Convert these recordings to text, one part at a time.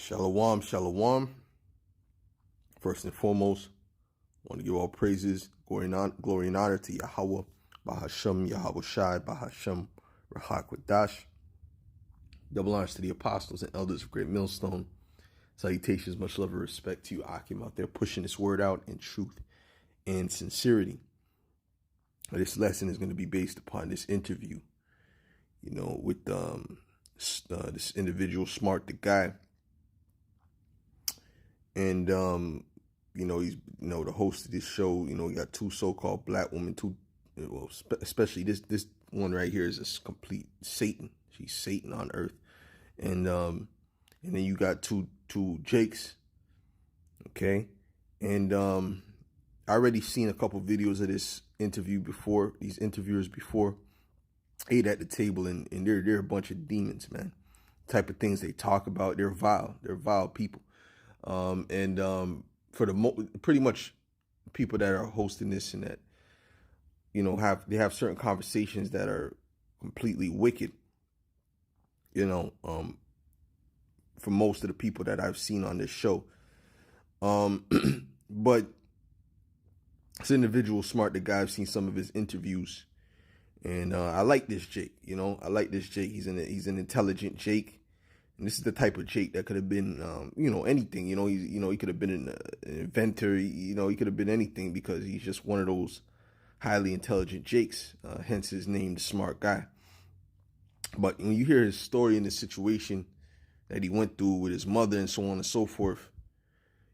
Shalom, shalom. First and foremost, I want to give all praises, glory and honor to Yahweh, Bahashem, Yahweh Shai, Bahashem, Rahak Wadash. Double honors to the apostles and elders of Great Millstone. Salutations, much love and respect to you, Akim, out there pushing this word out in truth and sincerity. This lesson is going to be based upon this interview, with this individual, Smart the Guy. And, he's, the host of this show, he got two so-called black women, especially this one right here is a complete Satan. She's Satan on earth. And then you got two Jakes. Okay. And, I already seen a couple videos of this interview before, these interviewers before, ate at the table, and they're a bunch of demons, man. Type of things they talk about, they're vile people. For pretty much people that are hosting this and that, they have certain conversations that are completely wicked, for most of the people that I've seen on this show. But this individual, Smart the Guy, I've seen some of his interviews, and I like this Jake. I like this Jake. He's an intelligent Jake. And this is the type of Jake that could have been, anything. He could have been an inventor. He could have been anything, because he's just one of those highly intelligent Jakes. Hence his name, the Smart Guy. But when you hear his story and the situation that he went through with his mother and so on and so forth,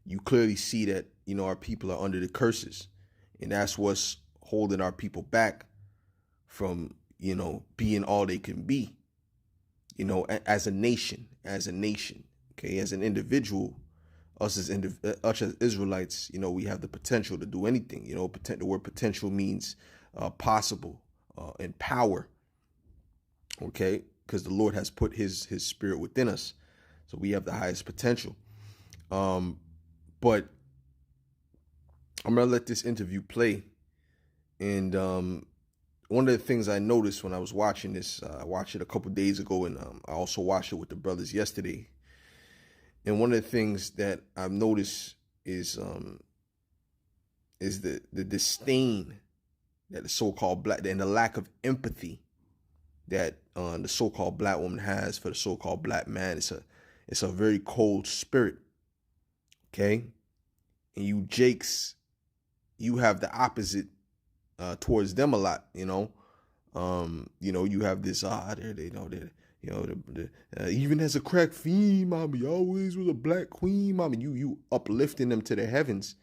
you clearly see that, our people are under the curses. And that's what's holding our people back from, being all they can be. As a nation, okay, as an individual, us as Israelites, we have the potential to do anything. The word potential means possible and power, okay, because the Lord has put his spirit within us, so we have the highest potential. But I'm gonna let this interview play, and one of the things I noticed when I was watching this, I watched it a couple days ago, and I also watched it with the brothers yesterday. And one of the things that I've noticed is the disdain that the so-called black, and the lack of empathy that the so-called black woman has for the so-called black man. It's a very cold spirit, okay? And you Jakes, you have the opposite towards them a lot, you have this, even as a crack fiend, mommy, always was a black queen, mommy, you uplifting them to the heavens,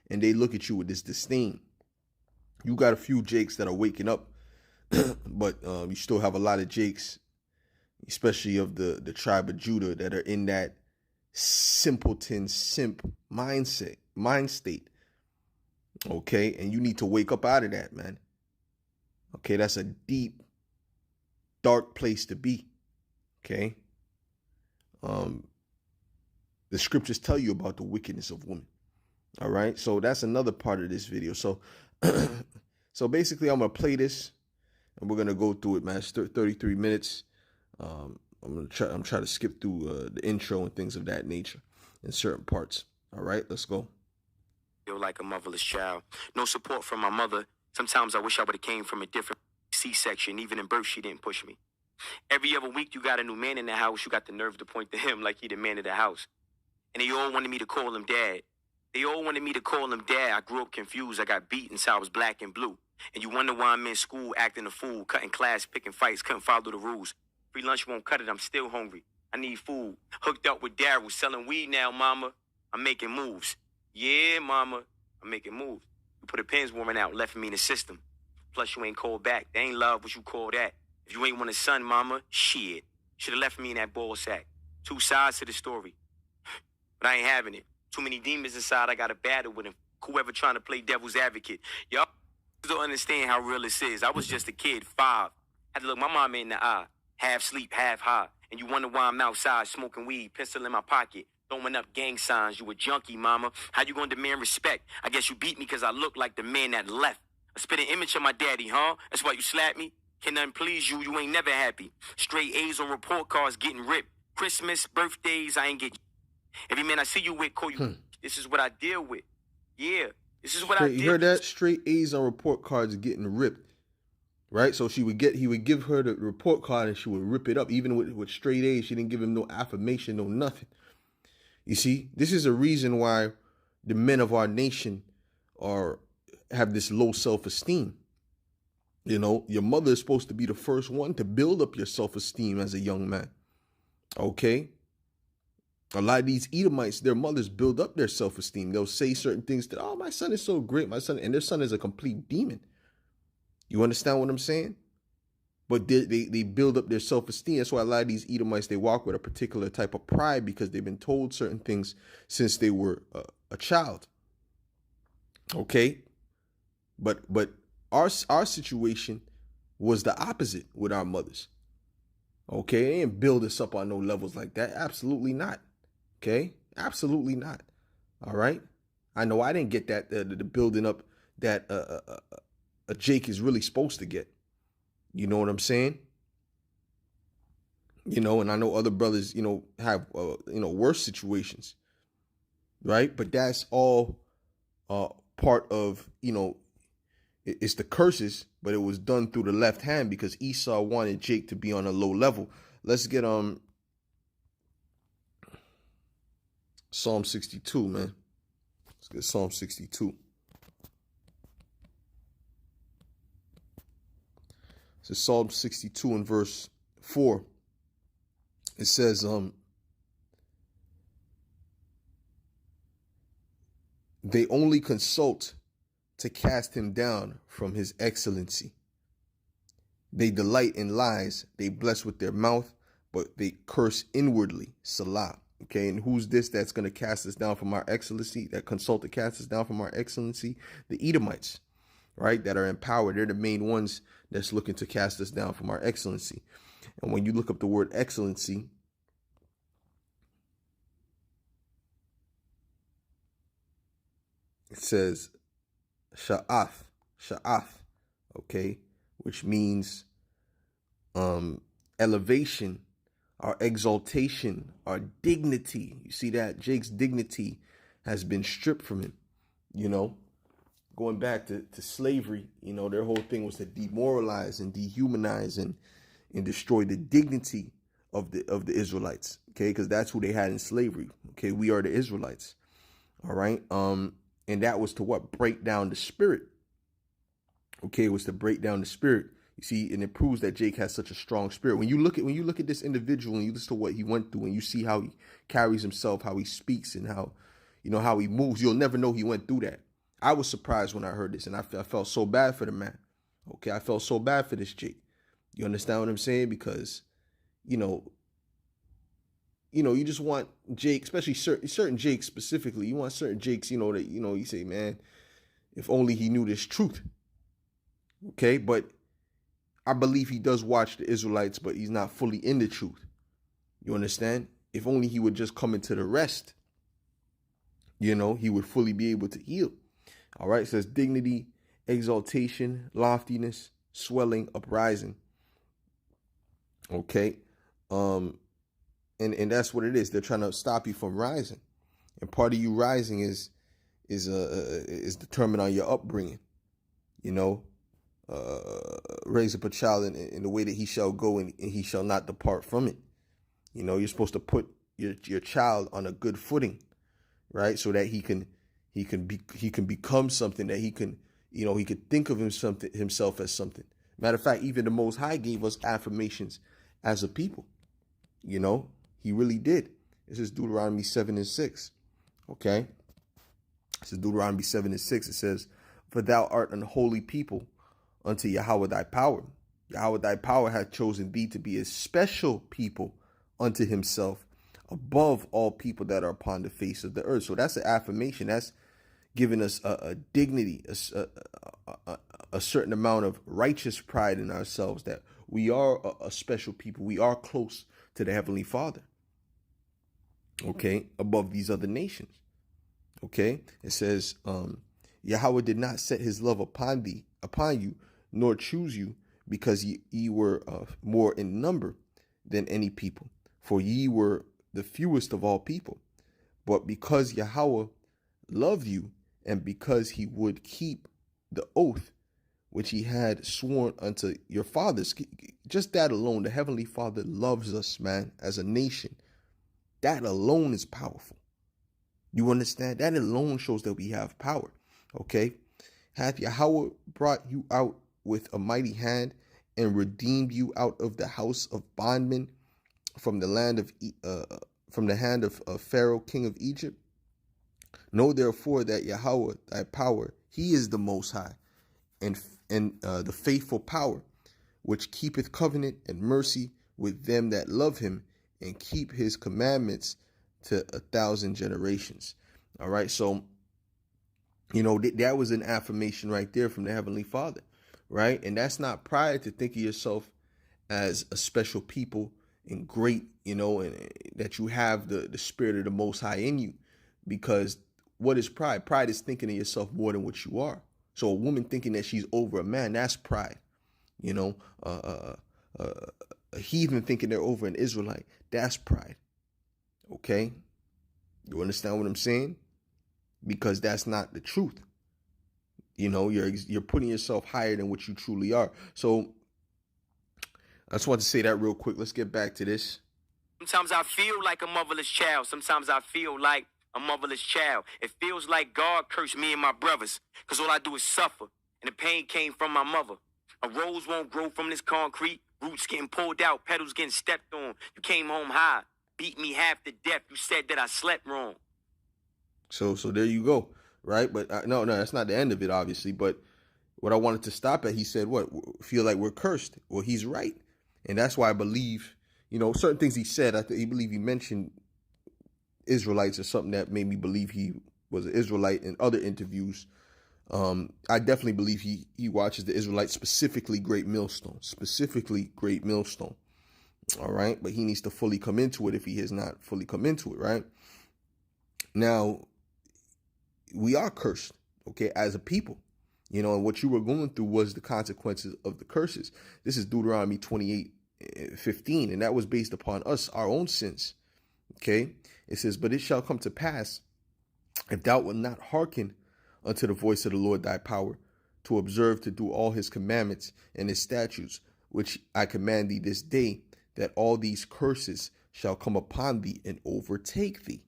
and they look at you with this disdain. You got a few Jakes that are waking up, but you still have a lot of Jakes, especially of the tribe of Judah, that are in that simpleton, simp mind state. Okay, and you need to wake up out of that, man. Okay, that's a deep, dark place to be. Okay. The scriptures tell you about the wickedness of women. All right, so that's another part of this video. So, so basically, I'm gonna play this, and we're gonna go through it, man. It's 33 minutes. I'm trying to skip through the intro and things of that nature in certain parts. All right, let's go. Feel like a motherless child. No support from my mother. Sometimes I wish I would have came from a different C-section. Even in birth, she didn't push me. Every other week, you got a new man in the house. You got the nerve to point to him like he the man of the house. And they all wanted me to call him dad. I grew up confused. I got beaten, so I was black and blue. And you wonder why I'm in school acting a fool, cutting class, picking fights, couldn't follow the rules. Free lunch won't cut it. I'm still hungry. I need food. Hooked up with Daryl, selling weed now, mama. I'm making moves. Yeah, mama, I'm making moves. You put a pins warming out, left me in the system. Plus, you ain't called back. They ain't love what you call that. If you ain't want a son, mama, shit. Should have left me in that ball sack. Two sides to the story. But I ain't having it. Too many demons inside, I got to battle with them. Whoever trying to play devil's advocate. Y'all don't understand how real this is. I was just a kid, 5. Had to look my mama in the eye. Half sleep, half high. And you wonder why I'm outside smoking weed, pistol in my pocket. Throwing up gang signs, you a junkie, mama. How you gonna demand respect? I guess you beat me because I look like the man that left. I spit an image of my daddy, huh? That's why you slapped me? Can nothing please you? You ain't never happy. Straight A's on report cards getting ripped. Christmas, birthdays, I ain't get. Every man I see you with, call you. This is what I deal with. Yeah, this is what I Straight, you deal heard with. that? Straight A's on report cards getting ripped. Right? So he would give her the report card and she would rip it up. Even with straight A's, she didn't give him no affirmation, no nothing. You see, this is a reason why the men of our nation have this low self-esteem. You know, your mother is supposed to be the first one to build up your self-esteem as a young man. Okay? A lot of these Edomites, their mothers build up their self-esteem. They'll say certain things that, oh, my son is so great, my son, and their son is a complete demon. You understand what I'm saying? But they build up their self-esteem. That's why a lot of these Edomites, they walk with a particular type of pride because they've been told certain things since they were a child. Okay? But our situation was the opposite with our mothers. Okay? They didn't build us up on no levels like that. Absolutely not. Okay? Absolutely not. All right? I know I didn't get that, the building up that a Jake is really supposed to get. You know what I'm saying? You know, and I know other brothers, you know, have, worse situations. Right? But that's all part of, it's the curses, but it was done through the left hand because Esau wanted Jake to be on a low level. Let's get Psalm 62, man. Let's get Psalm 62. So Psalm 62 and verse 4. It says, they only consult to cast him down from his excellency. They delight in lies. They bless with their mouth, but they curse inwardly. Salah. Okay, and who's this that's going to cast us down from our excellency? That consult to cast us down from our excellency? The Edomites, right? That are in power. They're the main ones that's looking to cast us down from our excellency. And when you look up the word excellency, it says sha'ath, okay, which means elevation, our exaltation, our dignity. You see that? Jake's dignity has been stripped from him, going back to slavery. Their whole thing was to demoralize and dehumanize and destroy the dignity of the Israelites, okay, because that's who they had in slavery. Okay, we are the Israelites. All right. And that was to what? Break down the spirit. Okay, it was to break down the spirit. You see, and it proves that Jake has such a strong spirit. When you look at this individual and you listen to what he went through and you see how he carries himself, how he speaks, and how he moves, you'll never know he went through that. I was surprised when I heard this, and I felt so bad for the man. Okay, I felt so bad for this Jake. You understand what I'm saying? Because, you just want Jake, especially certain Jakes specifically. You want certain Jakes, that, you say, man, if only he knew this truth. Okay, but I believe he does watch the Israelites, but he's not fully in the truth. You understand? If only he would just come into the rest, he would fully be able to heal. All right, it says dignity, exaltation, loftiness, swelling, uprising. Okay, and that's what it is. They're trying to stop you from rising, and part of you rising is determined on your upbringing. Raise up a child in the way that he shall go, and he shall not depart from it. You're supposed to put your child on a good footing, right? So that he can become something, that he can think of himself as something. Matter of fact, even the Most High gave us affirmations as a people. He really did. This is Deuteronomy 7:6. Okay. This is Deuteronomy 7:6. It says, "For thou art an holy people unto Yahweh thy power. Yahweh thy power hath chosen thee to be a special people unto himself, above all people that are upon the face of the earth." So that's an affirmation. That's giving us a dignity, a certain amount of righteous pride in ourselves, that we are a special people. We are close to the Heavenly Father. Okay, above these other nations. Okay, it says, Yahweh did not set his love upon you, nor choose you, because ye were more in number than any people, for ye were the fewest of all people. But because Yahweh loved you, and because he would keep the oath which he had sworn unto your fathers, just that alone, the Heavenly Father loves us, man, as a nation. That alone is powerful. You understand? That alone shows that we have power. Okay? Hath Yahweh brought you out with a mighty hand and redeemed you out of the house of bondmen from the land of from the hand of Pharaoh, king of Egypt? Know therefore that Yahweh, thy power, he is the Most High, and the faithful power, which keepeth covenant and mercy with them that love him and keep his commandments to 1,000 generations. All right, so that was an affirmation right there from the Heavenly Father, right? And that's not pride to think of yourself as a special people and great, and that you have the spirit of the Most High in you. Because what is pride? Pride is thinking of yourself more than what you are. So a woman thinking that she's over a man, that's pride. A heathen thinking they're over an Israelite, that's pride. Okay? You understand what I'm saying? Because that's not the truth. You're putting yourself higher than what you truly are. So I just want to say that real quick. Let's get back to this. Sometimes I feel like a motherless child. Sometimes I feel like a motherless child. It feels like God cursed me and my brothers, because all I do is suffer, and the pain came from my mother. A rose won't grow from this concrete. Roots getting pulled out, petals getting stepped on. You came home high, beat me half to death. You said that I slept wrong. So there you go, right? But no, that's not the end of it, obviously. But what I wanted to stop at, he said, what? Feel like we're cursed. Well, he's right. And that's why I believe, certain things he said, he believe he mentioned Israelites or something that made me believe he was an Israelite in other interviews. I definitely believe he watches the Israelites, specifically Great Millstone. All right. But he needs to fully come into it if he has not fully come into it, right? Now, we are cursed, okay, as a people. And what you were going through was the consequences of the curses. This is Deuteronomy 28:15, and that was based upon us, our own sins. Okay, it says, but it shall come to pass, if thou wilt not hearken unto the voice of the Lord thy power, to observe to do all his commandments and his statutes, which I command thee this day, that all these curses shall come upon thee and overtake thee.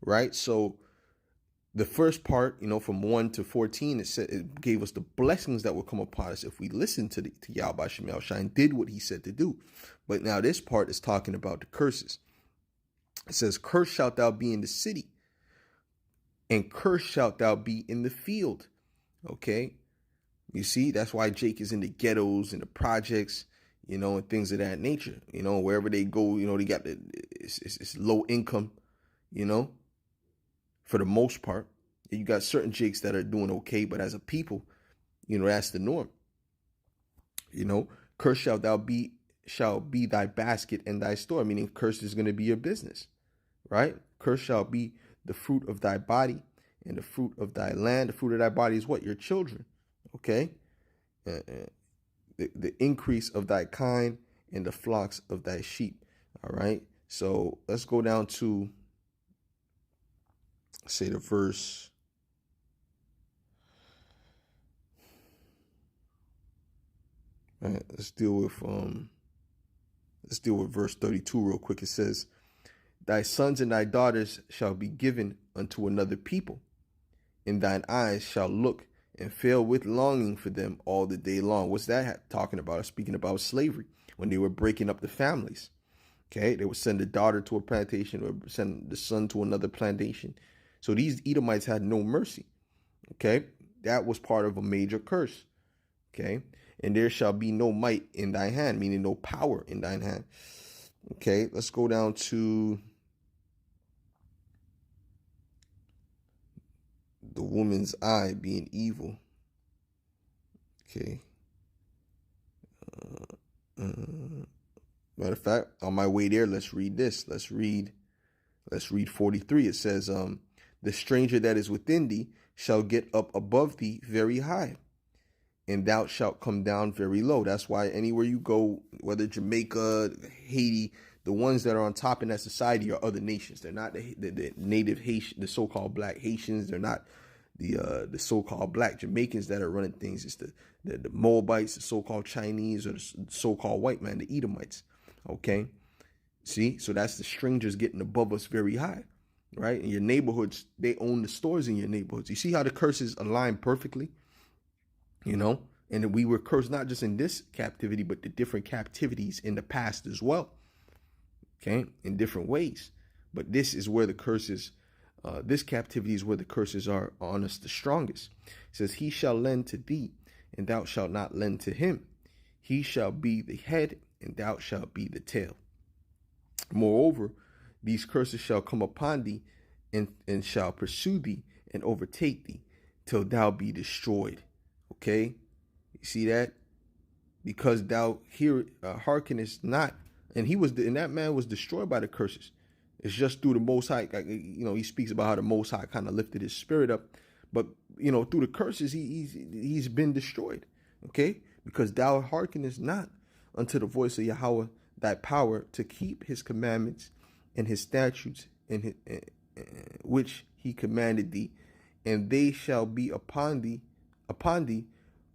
Right? So the first part, from 1 to 14, it gave us the blessings that will come upon us if we listen to Yahweh Shem Yahushua and did what he said to do. But now this part is talking about the curses. It says, cursed shalt thou be in the city, and cursed shalt thou be in the field. Okay? You see, that's why Jake is in the ghettos and the projects, and things of that nature. Wherever they go, they got it's low income, for the most part. You got certain Jakes that are doing okay, but as a people, that's the norm. Cursed shall be thy basket and thy store, meaning cursed is going to be your business, right? Cursed shall be the fruit of thy body and the fruit of thy land. The fruit of thy body is what? Your children, okay? The increase of thy kind and the flocks of thy sheep, all right? So let's go down to, say, the verse. All right, let's deal with verse 32 real quick. It says, thy sons and thy daughters shall be given unto another people, and thine eyes shall look and fail with longing for them all the day long. What's that talking about? It's speaking about slavery, when they were breaking up the families. Okay, they would send the daughter to a plantation or send the son to another plantation. So these Edomites had no mercy. Okay, that was part of a major curse. Okay, and there shall be no might in thy hand, meaning no power in thine hand. Okay, let's go down to the woman's eye being evil. Okay. Matter of fact, on my way there, let's read this. Let's read 43. It says, the stranger that is within thee shall get up above thee very high, and thou shalt come down very low. That's why anywhere you go, whether Jamaica, Haiti, The ones that are on top in that society are other nations. They're not the native Haitian, the so-called black Haitians. They're not the so-called black Jamaicans that are running things. It's the Moabites, the so-called Chinese, or the so-called white man, the Edomites. Okay, see, so that's the strangers getting above us very high, right? In your neighborhoods, they own the stores in your neighborhoods. You see how the curses align perfectly, you know? And we were cursed not just in this captivity, but the different captivities in the past as well. Okay, in different ways. But this is where the curses, this captivity is where the curses are on us the strongest. It says, he shall lend to thee, and thou shalt not lend to him. He shall be the head, and thou shalt be the tail. Moreover, these curses shall come upon thee, and shall pursue thee, and overtake thee, till thou be destroyed. Okay, you see that? Because thou hearkenest not. And and that man was destroyed by the curses. It's just through the Most High. You know, he speaks about how the Most High kind of lifted his spirit up, but you know, through the curses, he's been destroyed. Okay, because thou hearkenest not unto the voice of Yahweh, thy power, to keep his commandments and his statutes, and which he commanded thee, and they shall be upon thee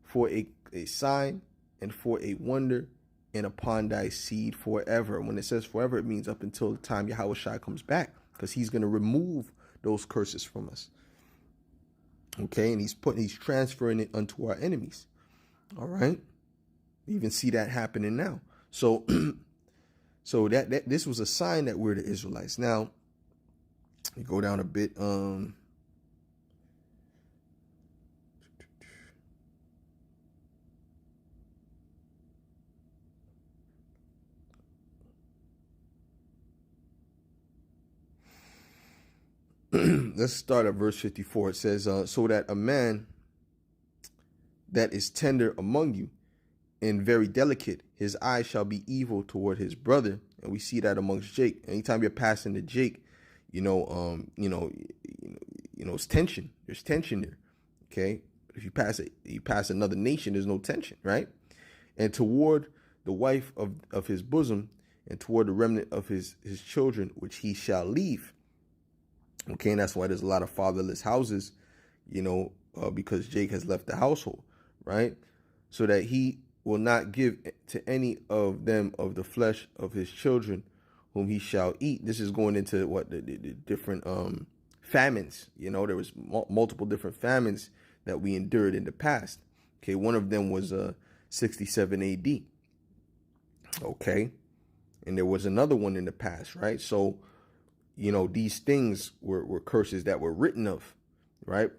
for a sign and for a wonder, and upon thy seed forever. When it says forever, it means up until the time Yahweh Shai comes back, because he's going to remove those curses from us. Okay, and he's transferring it unto our enemies. All right, you even see that happening now. So, so that this was a sign that we're the Israelites. Now, you go down a bit. Let's start at verse 54. It says, so that a man that is tender among you and very delicate, his eye shall be evil toward his brother. And we see that amongst Jake. Anytime you're passing to Jake, it's tension. There's tension there. Okay. If you pass another nation, there's no tension, right? And toward the wife of his bosom, and toward the remnant of his children, which he shall leave. Okay, and that's why there's a lot of fatherless houses, because Jake has left the household, right? So that he will not give to any of them of the flesh of his children, whom he shall eat. This is going into what the different famines. There was multiple different famines that we endured in the past. Okay, one of them was 67 AD. Okay, and there was another one in the past, right? So, these things were curses that were written of, right?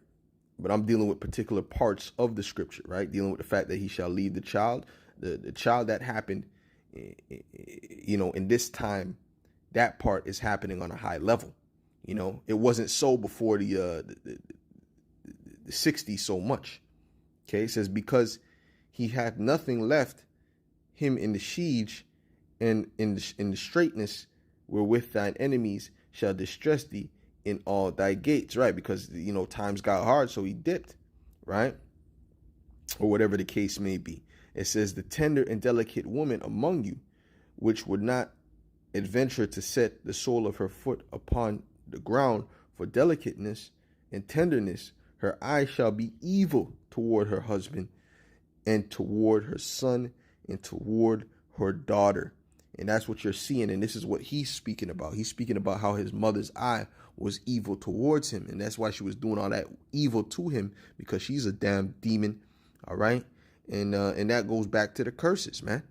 But I'm dealing with particular parts of the scripture, right? Dealing with the fact that he shall leave the child, the child that happened, in this time, that part is happening on a high level. It wasn't so before the 60s so much. Okay, it says, because he had nothing left him in the siege and in the straightness wherewith thine enemies shall distress thee in all thy gates, right? Because, times got hard, so he dipped, right? Or whatever the case may be. It says, the tender and delicate woman among you, which would not adventure to set the sole of her foot upon the ground for delicateness and tenderness, her eye shall be evil toward her husband, and toward her son, and toward her daughter. And that's what you're seeing. And this is what he's speaking about. He's speaking about how his mother's eye was evil towards him. And that's why she was doing all that evil to him, because she's a damn demon. All right. And that goes back to the curses, man.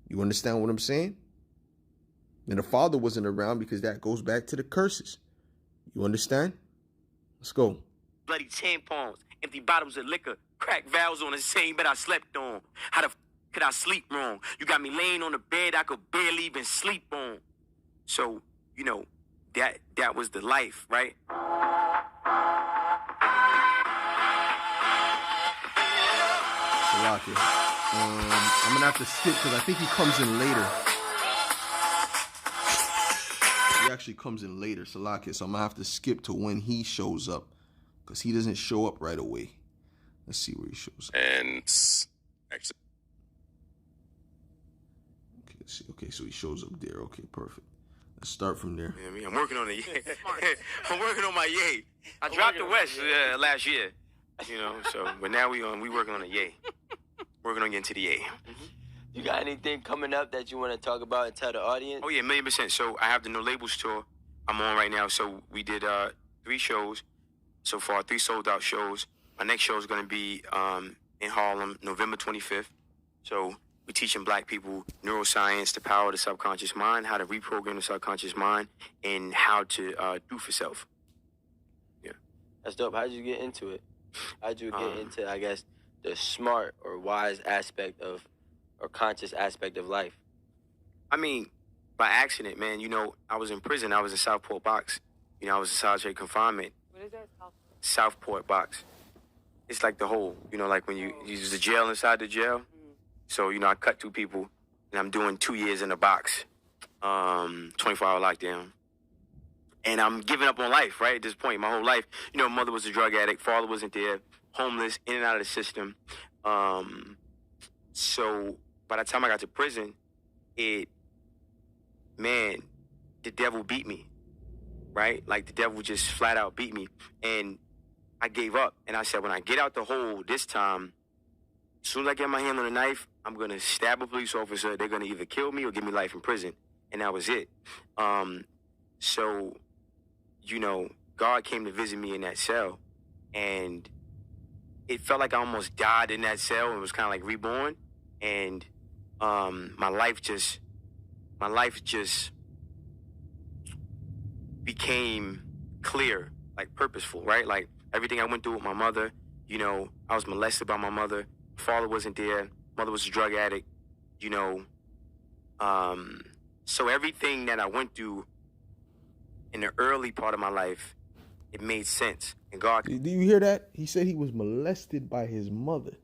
You understand what I'm saying? And the father wasn't around because that goes back to the curses. You understand? Let's go. Bloody tampons, empty bottles of liquor, cracked valves on the same bed I slept on. How the could I sleep wrong? You got me laying on the bed I could barely even sleep on. So, that was the life, right? Salaki. I'm going to have to skip because I think he comes in later. He actually comes in later, Salaki. So I'm going to have to skip to when he shows up, because he doesn't show up right away. Let's see where he shows up. And actually, Let's see. Okay, so he shows up there. Okay, perfect. Let's start from there. Yeah, I'm working on it. I'm working on my yay. I dropped the West last year, So, but now we working on a yay. Working on getting to the yay. You got anything coming up that you want to talk about and tell the audience? Oh yeah, 1,000,000%. So I have the No Labels tour I'm on right now. So we did 3 shows so far, 3 sold out shows. My next show is going to be in Harlem, November 25th. So we're teaching black people neuroscience, the power of the subconscious mind, how to reprogram the subconscious mind, and how to do for self. Yeah. That's dope. How did you get into it? How did you get into, I guess, the smart or wise aspect of, or conscious aspect of life? I mean, by accident, man. I was in prison. I was in Southport box. I was in solitary confinement. What is that? Southport box. It's like the hole, like when you use the jail inside the jail. Mm-hmm. So, I cut 2 people, and I'm doing 2 years in a box, 24-hour lockdown. And I'm giving up on life, right, at this point, my whole life. Mother was a drug addict, father wasn't there, homeless, in and out of the system. So by the time I got to prison, the devil beat me, right? Like the devil just flat out beat me. And I gave up. And I said, when I get out the hole this time, as soon as I get my hand on a knife, I'm going to stab a police officer. They're going to either kill me or give me life in prison. And that was it. So, God came to visit me in that cell. And it felt like I almost died in that cell and was kind of like reborn. And my life just became clear, like purposeful, right? Like everything I went through with my mother, I was molested by my mother. Father wasn't there. Mother was a drug addict, So everything that I went through in the early part of my life, it made sense. And God. Do you hear that? He said he was molested by his mother.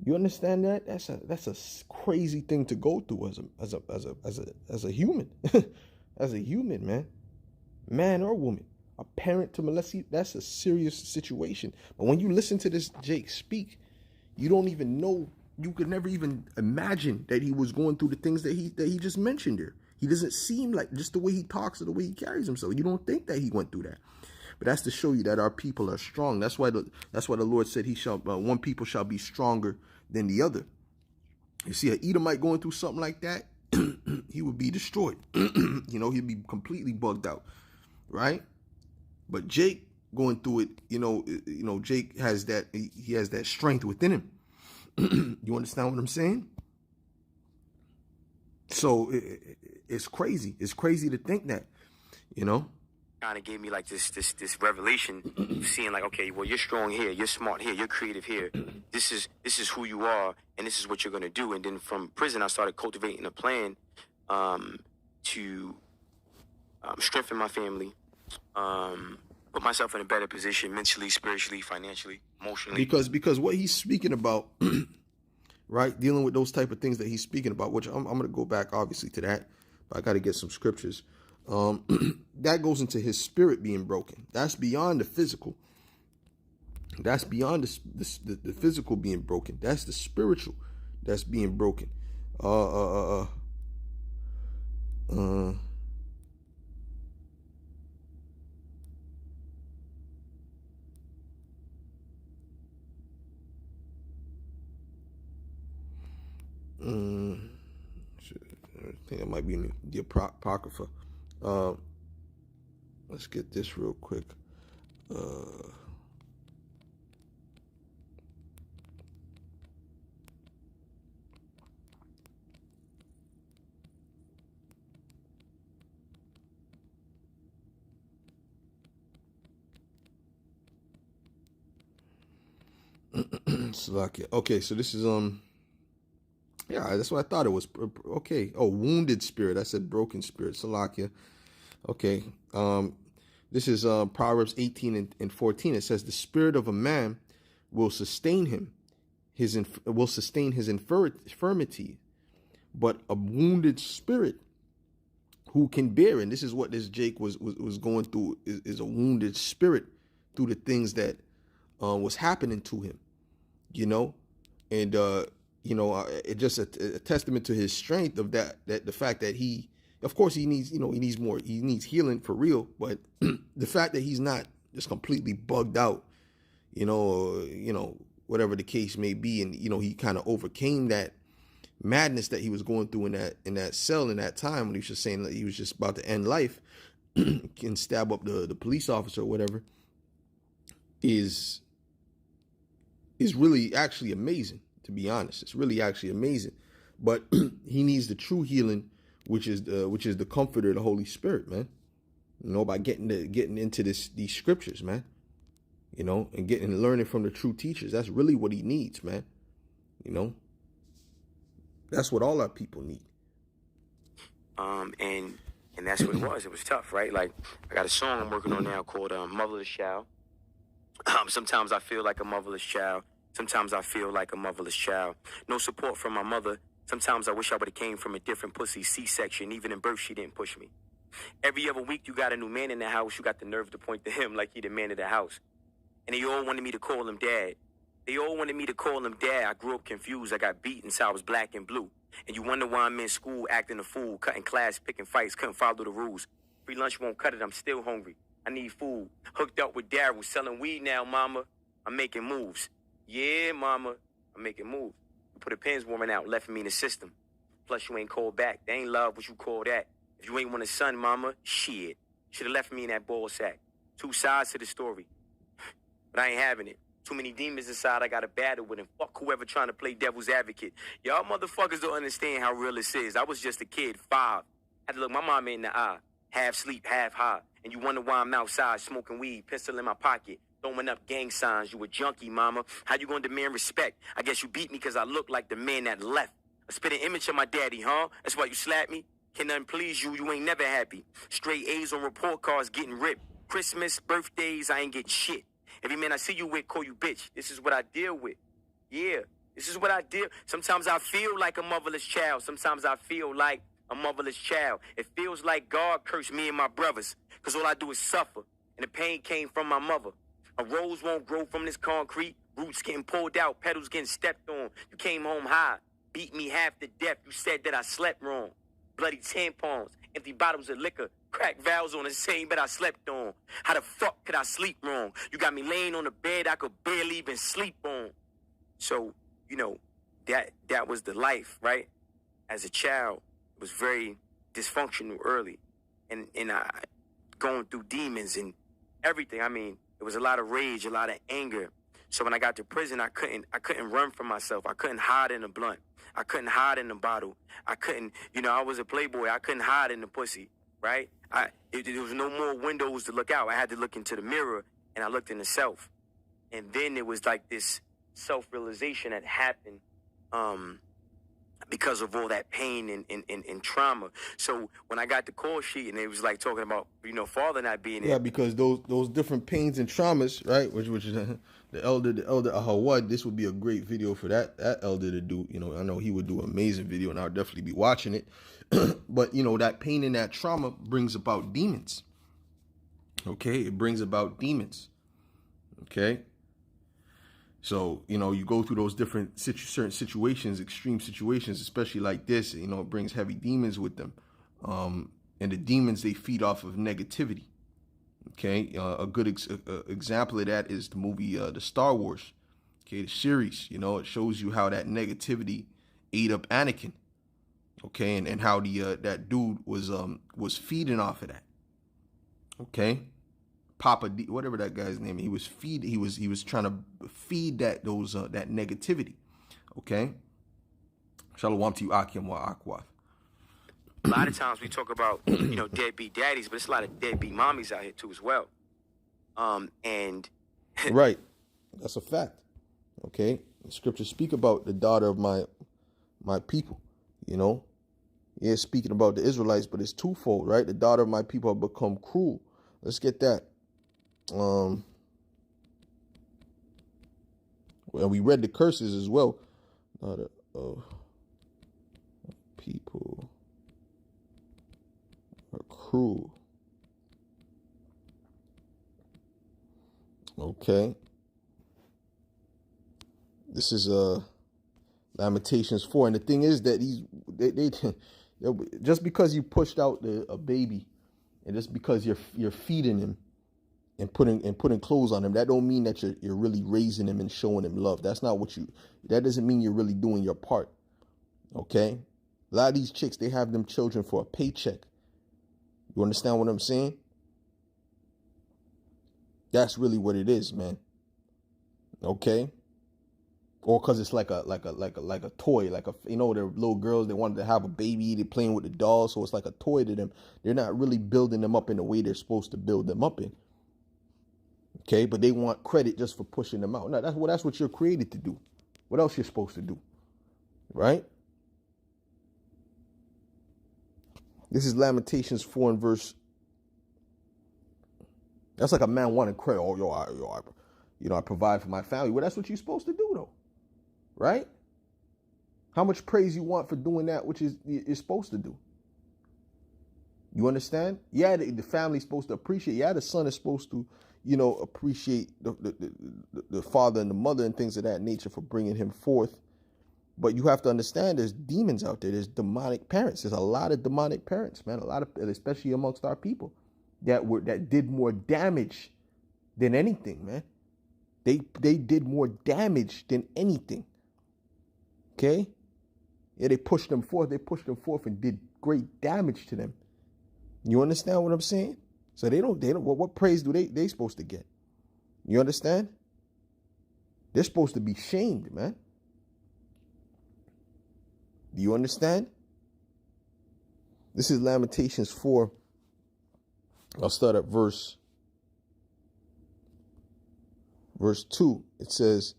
You understand that? That's a crazy thing to go through as a human, as a human, man or woman. A parent to molest you, that's a serious situation. But when you listen to this Jake speak, you don't even know. You could never even imagine that he was going through the things that he just mentioned here. He doesn't seem like, just the way he talks or the way he carries himself, you don't think that he went through that. But that's to show you that our people are strong. That's why the Lord said one people shall be stronger than the other. You see an Edomite going through something like that, he would be destroyed. He'd be completely bugged out, right? But Jake going through it, Jake has that, he has that strength within him. You understand what I'm saying? So it's crazy. It's crazy to think that, Kind of gave me like this revelation, seeing like, okay, well, you're strong here, you're smart here, you're creative here. This is who you are, and this is what you're gonna do. And then from prison, I started cultivating a plan to strengthen my family, put myself in a better position mentally, spiritually, financially, emotionally. Because what he's speaking about, right, dealing with those type of things that he's speaking about, which I'm going to go back obviously to that, but I got to get some scriptures. That goes into his spirit being broken. That's beyond the physical. That's beyond the physical being broken. That's the spiritual that's being broken. I think it might be in the Apocrypha. Let's get this real quick. Salakia. Okay, so this is yeah, that's what I thought it was. Okay. Oh, wounded spirit. I said broken spirit. Salakia. Okay. This is Proverbs 18 and 14. It says, the spirit of a man will sustain him. Will sustain his infirmity. But a wounded spirit who can bear. And this is what this Jake was going through, is a wounded spirit through the things that was happening to him. And It just a testament to his strength of that the fact that he, of course, he needs healing for real, but the fact that he's not just completely bugged out, whatever the case may be, and he kind of overcame that madness that he was going through in that cell in that time when he was just saying that he was just about to end life and stab up the police officer or whatever, is really actually amazing. To be honest, it's really actually amazing, but he needs the true healing, which is the comforter of the Holy Spirit, man. By getting into these scriptures, man. And learning from the true teachers. That's really what he needs, man. That's what all our people need. And that's what it was. It was tough, right? Like, I got a song I'm working on now called Motherless Child. Sometimes I feel like a motherless child. Sometimes I feel like a motherless child. No support from my mother. Sometimes I wish I would have came from a different pussy, C-section. Even in birth, she didn't push me. Every other week, you got a new man in the house. You got the nerve to point to him like he the man of the house. And they all wanted me to call him dad. They all wanted me to call him dad. I grew up confused. I got beaten so I was black and blue. And you wonder why I'm in school acting a fool, cutting class, picking fights, couldn't follow the rules. Free lunch won't cut it. I'm still hungry. I need food. Hooked up with Daryl, selling weed now, mama. I'm making moves. Yeah, mama, I'm making moves. You put a pins warming out, left me in the system. Plus, you ain't called back. They ain't love what you call that. If you ain't want a son, mama, shit. Should have left me in that ball sack. Two sides to the story. But I ain't having it. Too many demons inside I got to battle with, and fuck whoever trying to play devil's advocate. Y'all motherfuckers don't understand how real this is. I was just a kid, 5. Had to look my mama in the eye. Half sleep, half high. And you wonder why I'm outside smoking weed, pistol in my pocket. Throwing up gang signs, you a junkie, mama. How you gonna demand respect? I guess you beat me because I look like the man that left. I spit an image of my daddy, huh? That's why you slap me? Can nothing please you? You ain't never happy. Straight A's on report cards getting ripped. Christmas, birthdays, I ain't get shit. Every man I see you with, call you bitch. This is what I deal with. Yeah, this is what I deal. Sometimes I feel like a motherless child. Sometimes I feel like a motherless child. It feels like God cursed me and my brothers. Because all I do is suffer. And the pain came from my mother. A rose won't grow from this concrete. Roots getting pulled out, petals getting stepped on. You came home high, beat me half to death. You said that I slept wrong. Bloody tampons, empty bottles of liquor, cracked valves on the same bed I slept on. How the fuck could I sleep wrong? You got me laying on a bed I could barely even sleep on. So, that was the life, right? As a child, it was very dysfunctional early. And I going through demons and everything. I mean, there was a lot of rage, a lot of anger. So when I got to prison, I couldn't run from myself. I couldn't hide in the blunt. I couldn't hide in the bottle. I couldn't, I was a playboy. I couldn't hide in the pussy, right? There was no more windows to look out. I had to look into the mirror, and I looked in the self. And then it was like this self-realization that happened because of all that pain and trauma. So when I got the call sheet and it was like talking about, father not being there. Yeah, because those different pains and traumas, right? Which is the elder Ahawad, this would be a great video for that elder to do. I know he would do an amazing video, and I'll definitely be watching it. But that pain and that trauma brings about demons. Okay, it brings about demons. Okay. So, you go through those different certain situations, extreme situations, especially like this, it brings heavy demons with them. And the demons, they feed off of negativity. Okay. A good example of that is the movie, the Star Wars, okay, the series. It shows you how that negativity ate up Anakin. Okay. And how that dude was feeding off of that. Okay. Papa D, whatever that guy's name, he was trying to feed that negativity. Okay. Shalom to you, Akim wa Akwa. A lot of times we talk about, deadbeat daddies, but it's a lot of deadbeat mommies out here too as well. And right. That's a fact. Okay. The scriptures speak about the daughter of my people, Yeah, speaking about the Israelites, but it's twofold, right? The daughter of my people have become cruel. Let's get that. And we read the curses as well. Daughter of people are cruel. Okay. This is Lamentations 4. And the thing is that they just because you pushed out a baby, and just because you're feeding him and putting clothes on him, that don't mean that you're really raising him and showing him love. That's not what that doesn't mean you're really doing your part. Okay? A lot of these chicks, they have them children for a paycheck. You understand what I'm saying? That's really what it is, man. Okay? Or because it's like a toy, they're little girls, they wanted to have a baby, they're playing with the doll, so it's like a toy to them. They're not really building them up in the way they're supposed to build them up in. Okay, but they want credit just for pushing them out. No, that's what you're created to do. What else you're supposed to do, right? This is Lamentations 4 and verse. That's like a man wanting credit. I provide for my family. Well, that's what you're supposed to do, though, right? How much praise you want for doing that, which is you're supposed to do. You understand? Yeah, the family's supposed to appreciate. Yeah, the son is supposed to, appreciate the father and the mother and things of that nature for bringing him forth. But you have to understand there's demons out there. There's demonic parents. There's a lot of demonic parents, man. A lot of, especially amongst our people, that did more damage than anything, man. They did more damage than anything. Okay? Yeah, they pushed them forth. They pushed them forth and did great damage to them. You understand what I'm saying? So they don't, what praise do they supposed to get? You understand? They're supposed to be shamed, man. Do you understand? This is Lamentations 4. I'll start at verse 2. It says,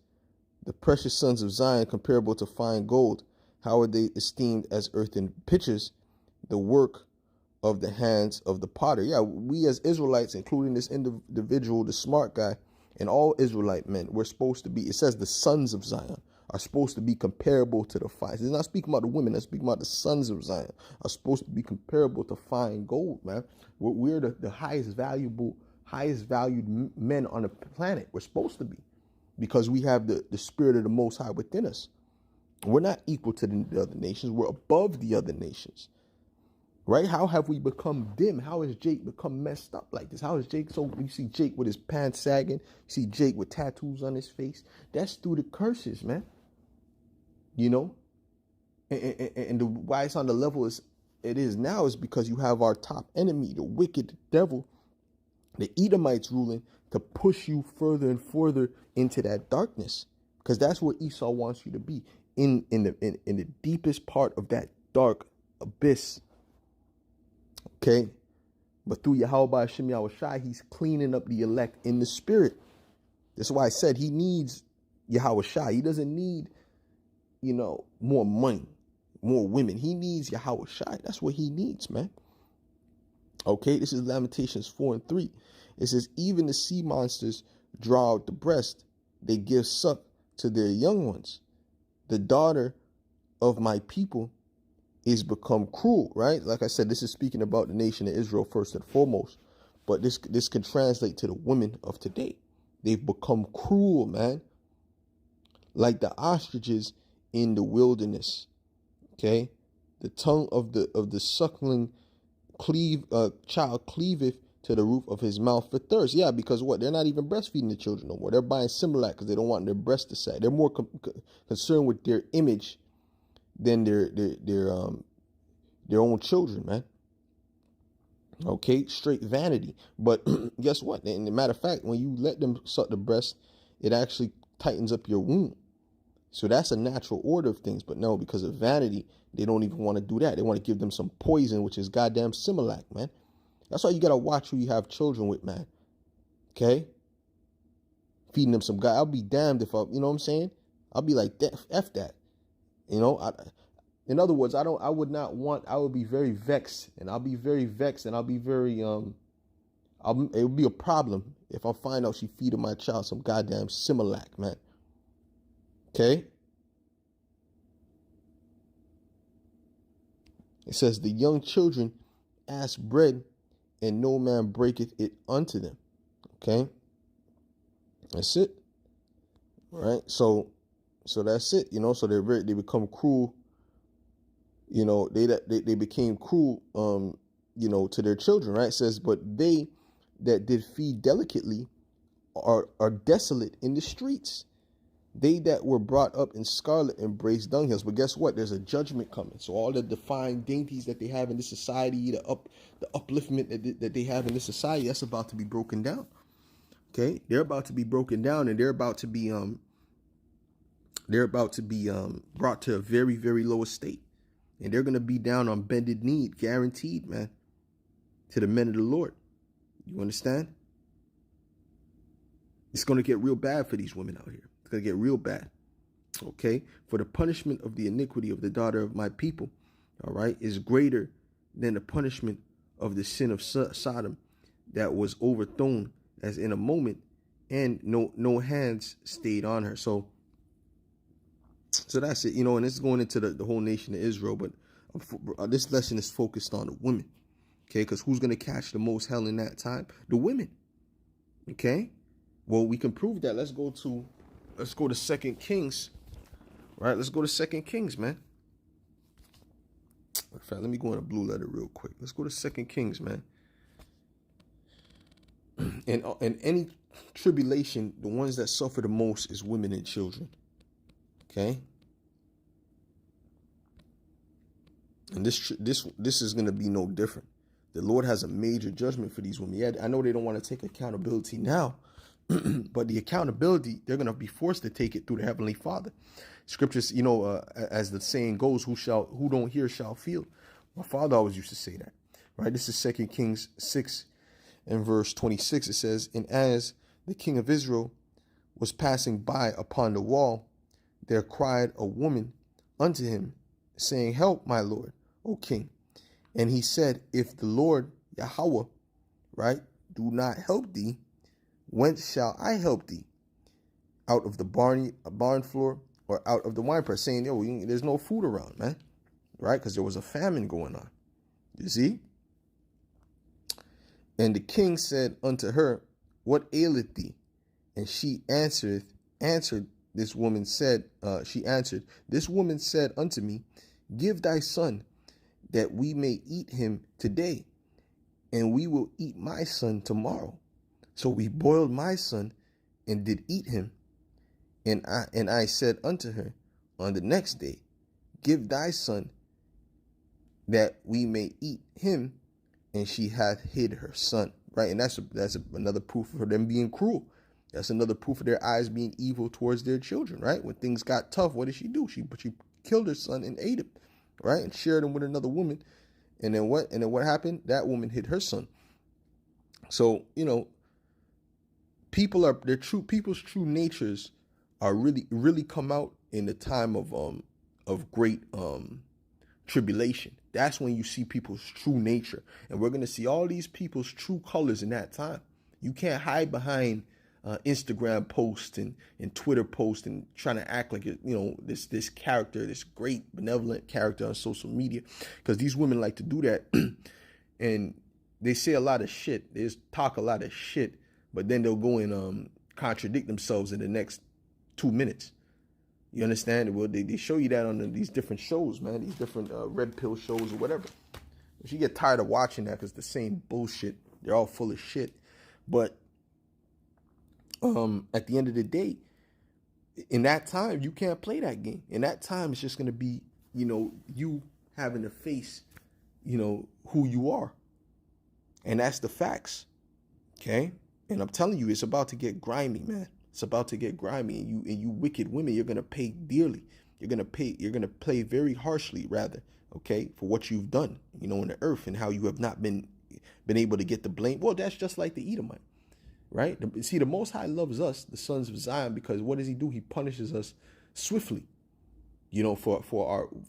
the precious sons of Zion, comparable to fine gold, how are they esteemed as earthen pitchers, the work of the hands of the potter. Yeah, we as Israelites, including this individual, the smart guy, and all Israelite men, we're supposed to be, it says the sons of Zion are supposed to be comparable to the fine. It's not speaking about the women, it's speaking about the sons of Zion are supposed to be comparable to fine gold, man. We're the highest valued men on the planet. We're supposed to be, because we have the spirit of the Most High within us. We're not equal to the other nations. We're above the other nations. Right? How have we become dim? How has Jake become messed up like this? How is Jake so? You see Jake with his pants sagging. You see Jake with tattoos on his face. That's through the curses, man. And why it's on the level it is now is because you have our top enemy, the wicked devil, the Edomites ruling to push you further and further into that darkness. Because that's where Esau wants you to be, in the deepest part of that dark abyss. Okay, but through Yahweh Hashem Yahushai, he's cleaning up the elect in the spirit. That's why I said he needs Yahushai. He doesn't need, more money, more women. He needs Yahushai. That's what he needs, man. Okay, this is Lamentations 4 and 3. It says, even the sea monsters draw out the breast. They give suck to their young ones. The daughter of my people is become cruel, right? Like I said, this is speaking about the nation of Israel first and foremost. But this can translate to the women of today. They've become cruel, man. Like the ostriches in the wilderness. Okay? The tongue of the suckling child cleaveth to the roof of his mouth for thirst. Yeah, because what? They're not even breastfeeding the children no more. They're buying Similac because they don't want their breast to sag. They're more concerned with their image than their own children, man. Okay, straight vanity. But guess what? And a matter of fact, when you let them suck the breast, it actually tightens up your womb. So that's a natural order of things. But no, because of vanity, they don't even want to do that. They want to give them some poison, which is goddamn Similac, man. That's why you got to watch who you have children with, man. Okay? Feeding them some guy. I'll be damned if you know what I'm saying? I'll be like, F that. In other words, I would be very vexed, and I'll be very vexed, and I'll be very, it would be a problem if I find out she feeding my child some goddamn Similac, man. Okay? It says, the young children ask bread, and no man breaketh it unto them. Okay? That's it. All right? So, So that's it, you know. So they become cruel, you know. They became cruel, you know, to their children, right? It says, but they that did feed delicately are desolate in the streets. They that were brought up in scarlet embrace dunghills. But guess what? There's a judgment coming. So all the defined dainties that they have in this society, the upliftment that they have in this society, that's about to be broken down. Okay, they're about to be broken down, and they're about to be brought to a very, very low estate, and they're gonna be down on bended knee, guaranteed, man, to the men of the Lord. You understand? It's gonna get real bad for these women out here. It's going to get real bad. Okay? For the punishment of the iniquity of the daughter of my people, all right, is greater than the punishment of the sin of Sodom that was overthrown as in a moment, and no hands stayed on her. So that's it, you know, and this is going into the whole nation of Israel, but this lesson is focused on the women. Okay? Because who's going to catch the most hell in that time? The women. Okay? Well, we can prove that. Let's go to 2 Kings. Right? Let's go to 2 Kings, man. In fact, let me go in a blue letter real quick. Let's go to 2 Kings, man. And any tribulation, the ones that suffer the most is women and children. Okay? And this is going to be no different. The Lord has a major judgment for these women. Yeah, I know they don't want to take accountability now, but the accountability, they're going to be forced to take it through the Heavenly Father. Scriptures, you know, as the saying goes, who don't hear shall feel. My father always used to say that, right? This is 2 Kings 6 and verse 26. It says, and as the king of Israel was passing by upon the wall, there cried a woman unto him, saying, help, my lord, O king. And he said, if the Lord Yahweh, right, do not help thee, whence shall I help thee? Out of the barn floor or out of the winepress? Saying, yo, there's no food around, man. Right? Because there was a famine going on. You see? And the king said unto her, what aileth thee? And she answered, this woman said unto me, give thy son, that we may eat him today, and we will eat my son tomorrow. So we boiled my son and did eat him. And I said unto her on the next day, give thy son, that we may eat him. And she hath hid her son. Right? And that's another proof of them being cruel. That's another proof of their eyes being evil towards their children. Right? When things got tough, what did she do? She killed her son and ate him. Right? And shared him with another woman. And then what happened? That woman hid her son. So, you know, people's true natures are really come out in the time of great tribulation. That's when you see people's true nature. And we're going to see all these people's true colors in that time. You can't hide behind Instagram posts and Twitter posts and trying to act like, you know, this character, this great benevolent character on social media, because these women like to do that. And they say a lot of shit. They just talk a lot of shit, but then they'll go and contradict themselves in the next 2 minutes. You understand? Well, they show you that on these different shows, man. These different red pill shows or whatever. If you get tired of watching that, because the same bullshit, they're all full of shit. But at the end of the day, in that time, you can't play that game. In that time, it's just going to be, you know, you having to face, you know, who you are. And that's the facts. Okay? And I'm telling you, it's about to get grimy, man. It's about to get grimy, and you wicked women, you're gonna pay dearly. You're gonna pay very harshly, rather, okay, for what you've done, you know, in the earth, and how you have not been able to get the blame. Well, that's just like the Edomite, right? See, the Most High loves us, the sons of Zion, because what does He do? He punishes us swiftly, you know, for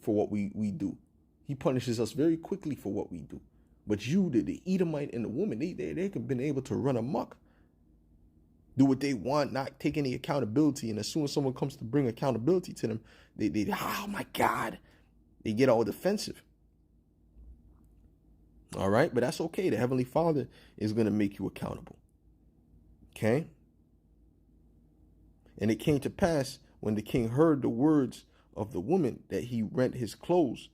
what we do. He punishes us very quickly for what we do. But you, the Edomite and the woman, they have been able to run amok. Do what they want, not take any accountability. And as soon as someone comes to bring accountability to them, they oh my God, they get all defensive. All right, but that's okay. The Heavenly Father is going to make you accountable. Okay? And it came to pass when the king heard the words of the woman, that he rent his clothes,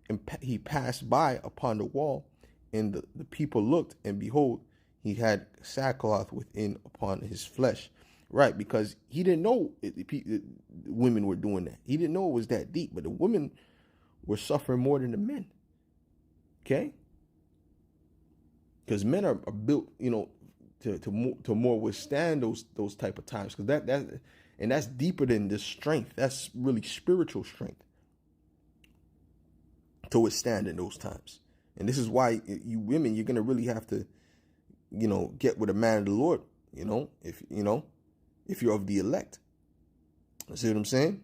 and he passed by upon the wall, and the people looked, and behold, he had sackcloth within upon his flesh. Right, because he didn't know women were doing that. He didn't know it was that deep, but the women were suffering more than the men. Okay? Because men are built, to more withstand those type of times. Because that's deeper than the strength. That's really spiritual strength to withstand in those times. And this is why you women, you're gonna really have to, get with a man of the Lord. If you're of the elect. See what I'm saying?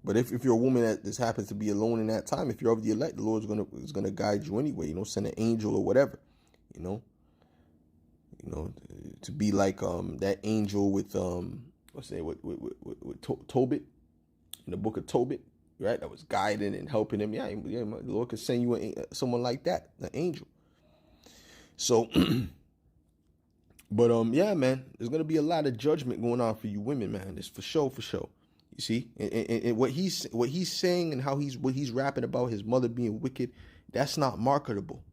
But if you're a woman that just happens to be alone in that time, if you're of the elect, the Lord is gonna guide you anyway. Send an angel or whatever. To be like that angel with with Tobit in the book of Tobit, right? That was guiding and helping him. Yeah, the Lord could send you someone like that, an angel. So, but yeah, man, there's gonna be a lot of judgment going on for you women, man. It's for sure. You see, and what he's saying and what he's rapping about his mother being wicked, that's not marketable.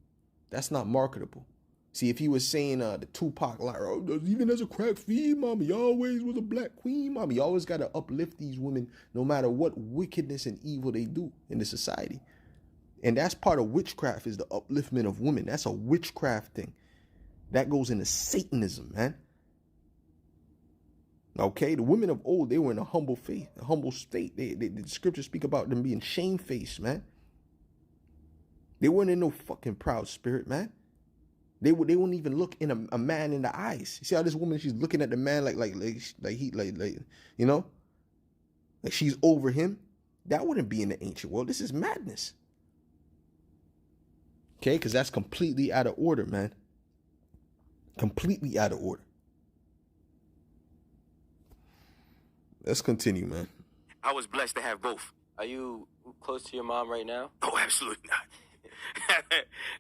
That's not marketable. See, if he was saying the Tupac line, even as a crack fiend, mama, you always was a black queen, mama. You always gotta uplift these women, no matter what wickedness and evil they do in the society. And that's part of witchcraft, is the upliftment of women. That's a witchcraft thing. That goes into Satanism, man. Okay, the women of old, they were in a humble faith, a humble state. The scriptures speak about them being shamefaced, man. They weren't in no fucking proud spirit, man. They wouldn't even look in a man in the eyes. You see how this woman, she's looking at the man like she's over him. That wouldn't be in the ancient world. This is madness. Okay, because that's completely out of order, man. Completely out of order. Let's continue, man. I was blessed to have both. Are you close to your mom right now? Oh, absolutely not.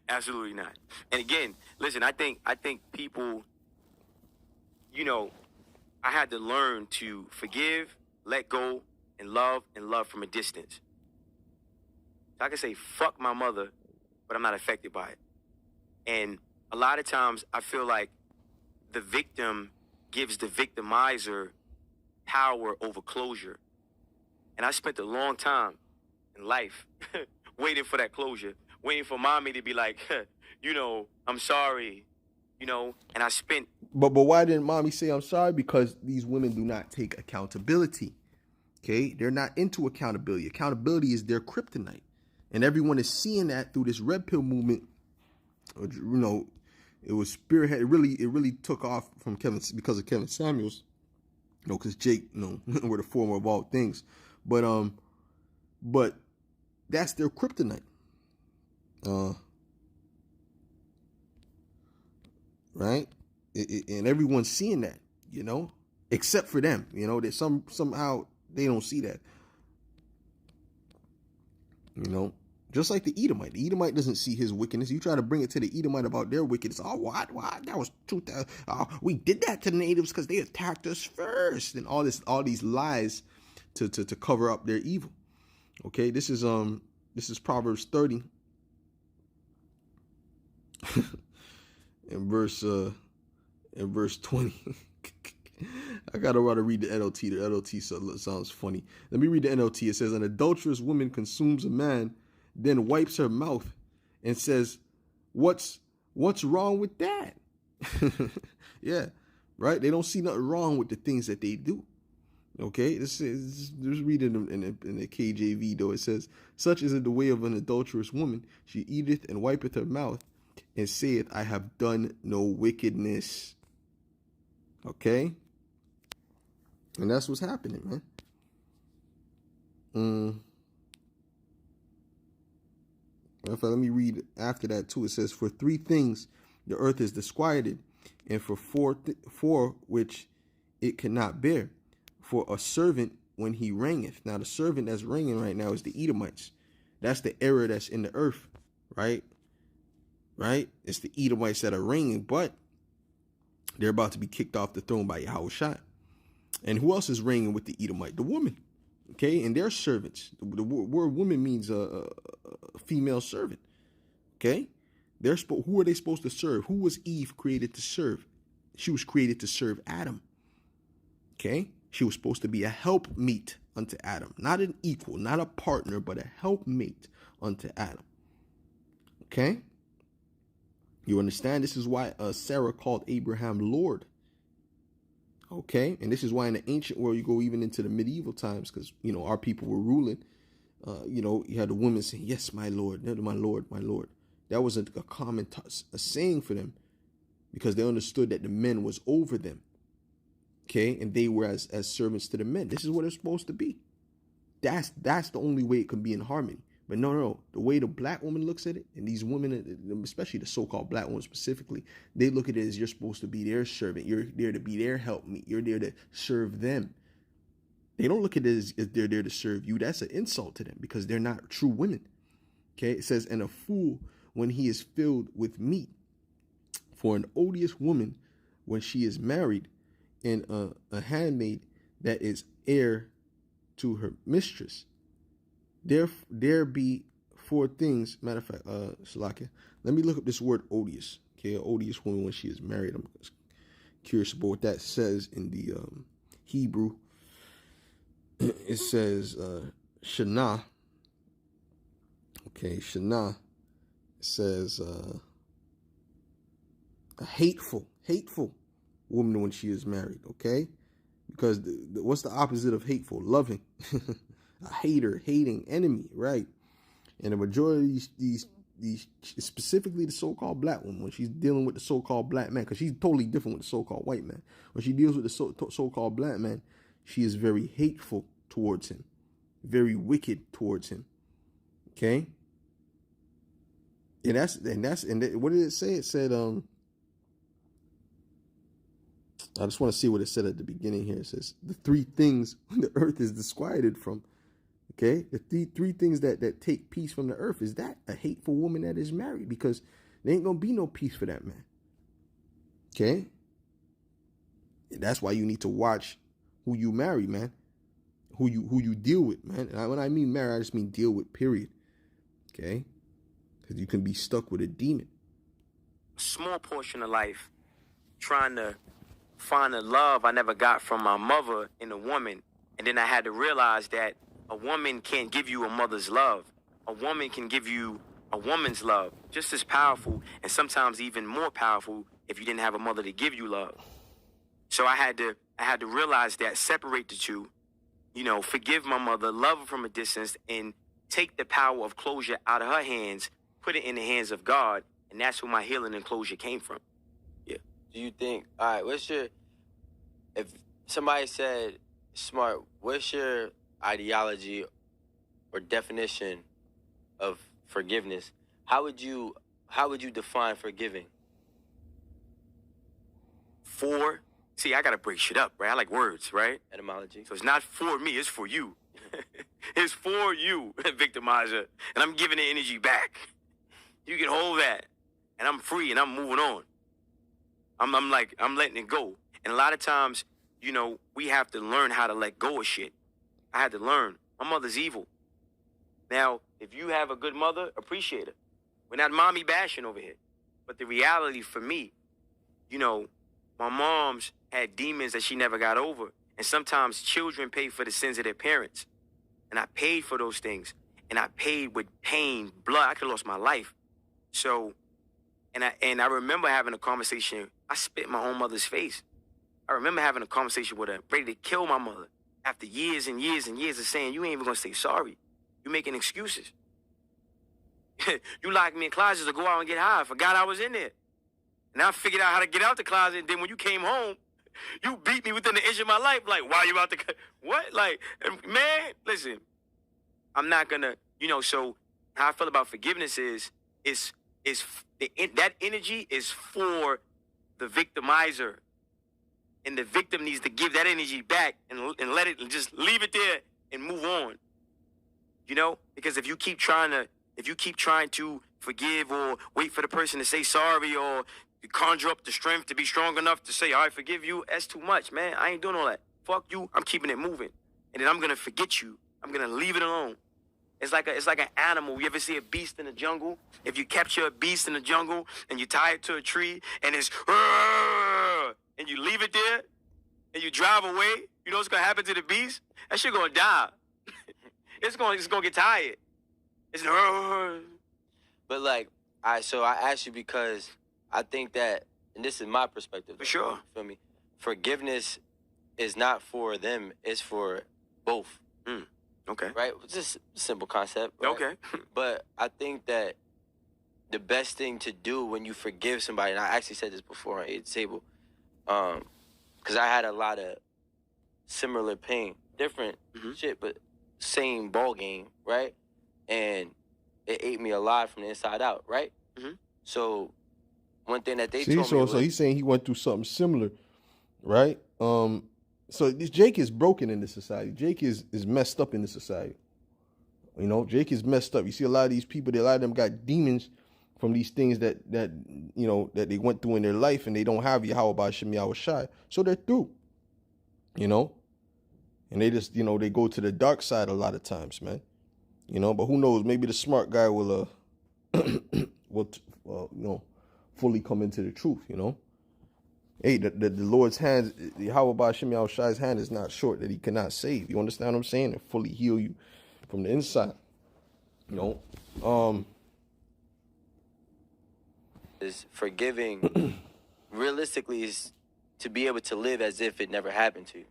Absolutely not. And again, listen, I think people, I had to learn to forgive, let go, and love from a distance. I can say fuck my mother, but I'm not affected by it. And a lot of times I feel like the victim gives the victimizer power over closure. And I spent a long time in life waiting for that closure, waiting for mommy to be like, I'm sorry, and I spent. But why didn't mommy say I'm sorry? Because these women do not take accountability. Okay, they're not into accountability. Accountability is their kryptonite. And everyone is seeing that through this red pill movement. It was spearhead. It really took off from because of Kevin Samuels. Because Jake, were the former of all things. But that's their kryptonite. Right? And everyone's seeing that, except for them. That somehow they don't see that. Just like the Edomite. The Edomite doesn't see his wickedness. You try to bring it to the Edomite about their wickedness. Oh, what? That was 2000. We did that to the natives because they attacked us first, and all these lies to cover up their evil. Okay, this is Proverbs 30, in verse 20. I gotta read the NLT. The NLT sounds funny. Let me read the NLT. It says, an adulterous woman consumes a man, then wipes her mouth and says, what's wrong with that? Yeah, right? They don't see nothing wrong with the things that they do. Okay, this is just reading in the KJV though. It says, such is the way of an adulterous woman. She eateth and wipeth her mouth and saith, I have done no wickedness. Okay? And that's what's happening, man. Let me read after that too. It says, for 3 things the earth is disquieted, and for 4 which it cannot bear. For a servant when he reigneth. Now the servant that's reigning right now is the Edomites. That's the error that's in the earth, right? Right? It's the Edomites that are reigning, but They're about to be kicked off the throne by Yahushua. And who else is reigning with the Edomite? The woman. Okay, and they're servants. The word woman means a female servant. Okay, who are they supposed to serve? Who was Eve created to serve? She was created to serve Adam. Okay, she was supposed to be a helpmeet unto Adam, not an equal, not a partner, but a helpmate unto Adam. Okay, you understand? This is why Sarah called Abraham Lord. Okay, and this is why in the ancient world, you go even into the medieval times, because, you know, our people were ruling. You know, you had the women saying, yes, my Lord, my Lord, my Lord. That was a common saying for them, because they understood that the men was over them. Okay, and they were as servants to the men. This is what it's supposed to be. That's the only way it can be in harmony. But no. The way the black woman looks at it, and these women, especially the so-called black women specifically, they look at it as you're supposed to be their servant. You're there to be their helpmeet. You're there to serve them. They don't look at it as they're there to serve you. That's an insult to them, because they're not true women. Okay, it says, and a fool when he is filled with meat, for an odious woman when she is married, and a handmaid that is heir to her mistress. There be 4 things. Matter of fact, Shalakia, let me look up this word odious. Okay, an odious woman when she is married. I'm curious about what that says in the Hebrew. It says Shana. Okay, Shana. It says a hateful woman when she is married. Okay, because what's the opposite of hateful? Loving. A hater, hating, enemy, right? And the majority of these specifically the so-called black woman, when she's dealing with the so-called black man, because she's totally different with the so-called white man. When she deals with the so-called black man, she is very hateful towards him, very wicked towards him. Okay, and what did it say? It said, I just want to see what it said at the beginning here. It says the 3 things the earth is disquieted from. Okay, the three things that take peace from the earth is that a hateful woman that is married, because there ain't gonna be no peace for that man. Okay, and that's why you need to watch who you marry, man. Who you deal with, man. And when I mean marry, I just mean deal with. Period. Okay, because you can be stuck with a demon. A small portion of life, trying to find the love I never got from my mother in a woman, and then I had to realize that a woman can't give you a mother's love. A woman can give you a woman's love, just as powerful, and sometimes even more powerful if you didn't have a mother to give you love. So I had to realize that, separate the two, you know, forgive my mother, love her from a distance, and take the power of closure out of her hands, put it in the hands of God, and that's where my healing and closure came from. Yeah. Do you think, all right, if somebody said, Smart, what's your ideology or definition of forgiveness? How would you define forgiving? See, I gotta break shit up, right? I like words, right? Etymology. So it's not for me, it's for you. It's for you, victimizer. And I'm giving the energy back. You can hold that. And I'm free and I'm moving on. I'm letting it go. And a lot of times, you know, we have to learn how to let go of shit. I had to learn. My mother's evil. Now, if you have a good mother, appreciate her. We're not mommy bashing over here. But the reality for me, you know, my mom's had demons that she never got over. And sometimes children pay for the sins of their parents. And I paid for those things. And I paid with pain, blood. I could have lost my life. So, and I remember having a conversation. I spit in my own mother's face. I remember having a conversation with her, ready to kill my mother. After years and years and years of saying, you ain't even gonna say sorry. You making excuses. You locked me in closets to go out and get high. I forgot I was in there. And I figured out how to get out the closet. And then when you came home, you beat me within the inch of my life. Like, why you out the... What? Like, man, listen. I'm not gonna... You know, so how I feel about forgiveness is that energy is for the victimizer. And the victim needs to give that energy back and let it, and just leave it there and move on. You know? Because if you keep trying to forgive or wait for the person to say sorry or conjure up the strength to be strong enough to say, I forgive you. That's too much, man. I ain't doing all that. Fuck you. I'm keeping it moving. And then I'm going to forget you. I'm going to leave it alone. It's like an animal. You ever see a beast in the jungle? If you capture a beast in the jungle and you tie it to a tree and it's and you leave it there and you drive away, you know what's gonna happen to the beast? That shit gonna die. It's gonna get tired. It's But like, so I asked you because I think that, and this is my perspective. For sure. You feel me? Forgiveness is not for them, it's for both. Okay. Right? It's just a simple concept. Right? Okay. But I think that the best thing to do when you forgive somebody, and I actually said this before on the table, because I had a lot of similar pain, different shit, but same ball game, right? And it ate me alive from the inside out, right? So one thing that they told me was, so he's saying he went through something similar, right? So this Jake is broken in this society. Jake is messed up in this society. You know, Jake is messed up. You see a lot of these people, a lot of them got demons from these things that you know that they went through in their life, and they don't have Yahweh Shem Yahweh Shai. So they're through. You know? And they just, you know, they go to the dark side a lot of times, man. You know, but who knows? Maybe the smart guy will you know, fully come into the truth, you know. Hey, the Lord's hand, the Yahweh Shem Yahweh Shai's hand is not short that he cannot save. You understand what I'm saying? And fully heal you from the inside. You know? Is forgiving realistically is to be able to live as if it never happened to you.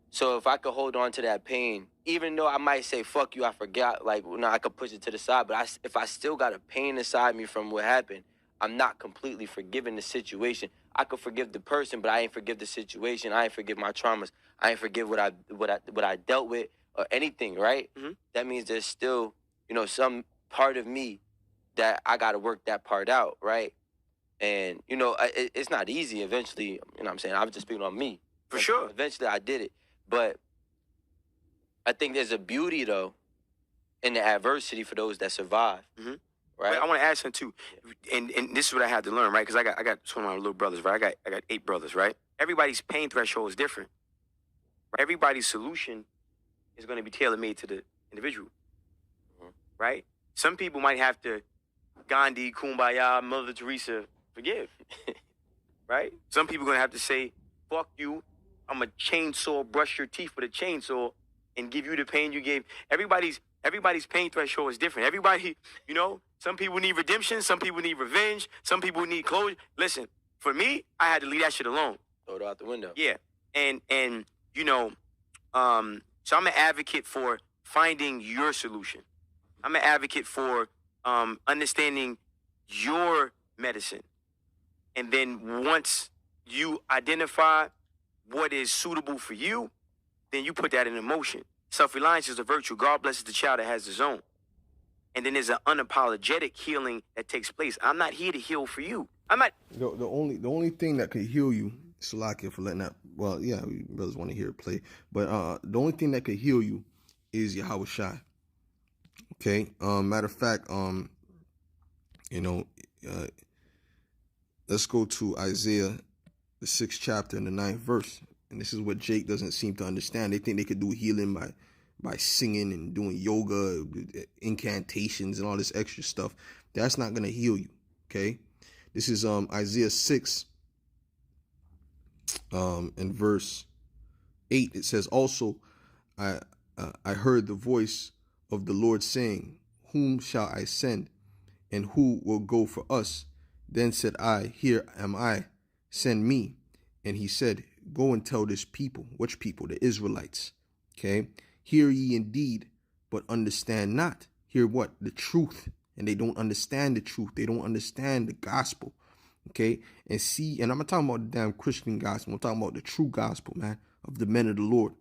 So if I could hold on to that pain, even though I might say, fuck you, I forgot, like, no, I could push it to the side, but if I still got a pain inside me from what happened, I'm not completely forgiving the situation. I could forgive the person, but I ain't forgive the situation. I ain't forgive my traumas. I ain't forgive what I dealt with or anything, right? That means there's still, you know, some part of me that I got to work that part out, right? And, you know, it's not easy eventually. You know what I'm saying? I'm just speaking on me. For sure. Eventually I did it. But I think there's a beauty, though, in the adversity for those that survive. Right? Wait, I want to add something, too. And this is what I had to learn, right? Because I got two of my little brothers, right? I got 8 brothers, right? Everybody's pain threshold is different. Everybody's solution is going to be tailor-made to the individual, right? Some people might have to Gandhi, Kumbaya, Mother Teresa, forgive, right? Some people are going to have to say, fuck you, I'm a chainsaw, brush your teeth with a chainsaw and give you the pain you gave. Everybody's pain threshold is different. Everybody, you know, some people need redemption, some people need revenge, some people need closure. Listen, for me, I had to leave that shit alone. Throw it out the window. Yeah. And you know, so I'm an advocate for finding your solution. I'm an advocate for understanding your medicine. And then once you identify what is suitable for you, then you put that in motion. Self-reliance is a virtue. God blesses the child that has his own. And then there's an unapologetic healing that takes place. I'm not here to heal for you. I'm not. The only thing that could heal you, Salakia for letting that. Well, yeah, we brothers want to hear it play, but the only thing that could heal you is Yahweh Shai. Okay. Matter of fact, you know, let's go to Isaiah, the 6th chapter and the 9th verse. And this is what Jake doesn't seem to understand. They think they could do healing by singing and doing yoga, incantations, and all this extra stuff. That's not going to heal you, okay? This is Isaiah 6 and verse 8. It says, also, I heard the voice of the Lord saying, whom shall I send, and who will go for us? Then said I, here am I, send me. And he said, go and tell this people. Which people? The Israelites. Okay. Hear ye indeed, but understand not. Hear what? The truth. And they don't understand the truth. They don't understand the gospel. Okay. And see, and I'm not talking about the damn Christian gospel. I'm talking about the true gospel, man, of the men of the Lord.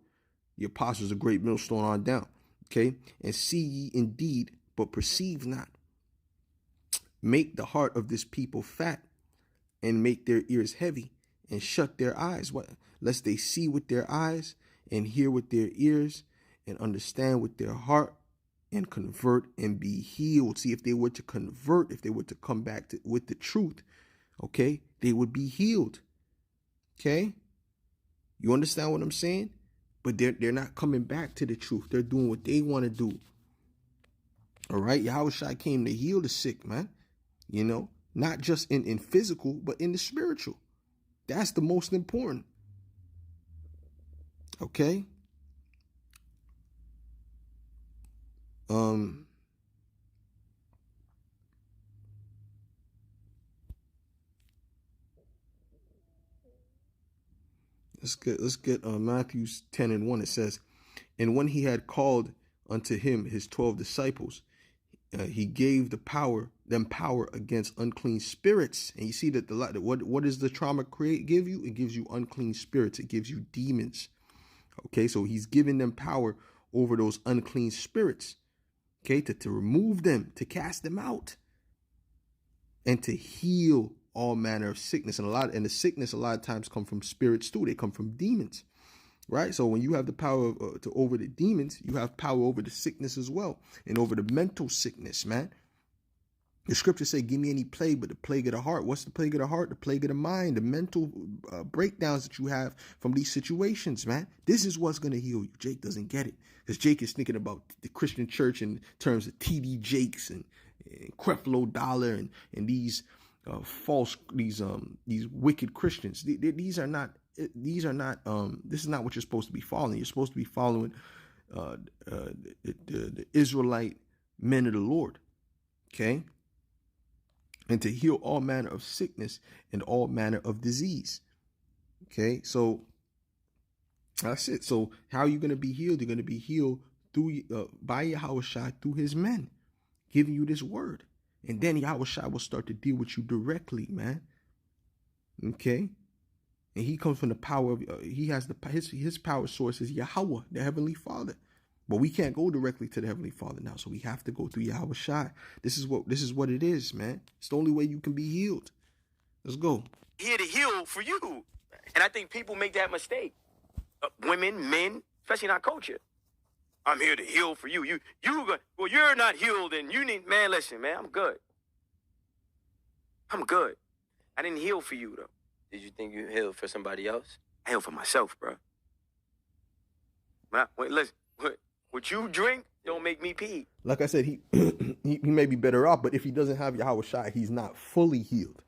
The apostles, a great millstone on down. Okay. And see ye indeed, but perceive not. Make the heart of this people fat, and make their ears heavy, and shut their eyes. What? Lest they see with their eyes, and hear with their ears, and understand with their heart, and convert and be healed. See, if they were to convert, if they were to come back with the truth, okay, they would be healed. Okay? You understand what I'm saying? But they're not coming back to the truth. They're doing what they want to do. All right? Yahushua came to heal the sick, man. You know, not just in physical, but in the spiritual. That's the most important. Okay? Let's get Matthew 10:1. It says, and when he had called unto him his 12 disciples, he gave them power against unclean spirits. And you see that what does the trauma give you? It gives you unclean spirits. It gives you demons. Okay, so he's giving them power over those unclean spirits. Okay, to remove them, to cast them out, and to heal all manner of sickness. And the sickness a lot of times come from spirits too. They come from demons. Right? So when you have the power over the demons, you have power over the sickness as well, and over the mental sickness, man. The scriptures say, give me any plague, but the plague of the heart. What's the plague of the heart? The plague of the mind, the mental breakdowns that you have from these situations, man. This is what's going to heal you. Jake doesn't get it, because Jake is thinking about the Christian church in terms of TD Jakes and Creflo Dollar and these these wicked Christians. This is not what you're supposed to be following. You're supposed to be following the Israelite men of the Lord. Okay? And to heal all manner of sickness and all manner of disease. Okay? So that's it. So how are you going to be healed? You're going to be healed through by Yahushua, through his men, giving you this word. And then Yahushua will start to deal with you directly, man. Okay? And he comes from the power of, he has his power source is Yahweh, the Heavenly Father. But we can't go directly to the Heavenly Father now, so we have to go through Yahushua. This is what it is, man. It's the only way you can be healed. Let's go. Here to heal for you. And I think people make that mistake. Women, men, especially in our culture. I'm here to heal for you. You're not healed, and you need, man, listen, man, I'm good. I'm good. I didn't heal for you, though. Did you think you healed for somebody else? I healed for myself, bro. Listen, what you drink don't make me pee. Like I said, he may be better off, but if he doesn't have Yahushua, he's not fully healed.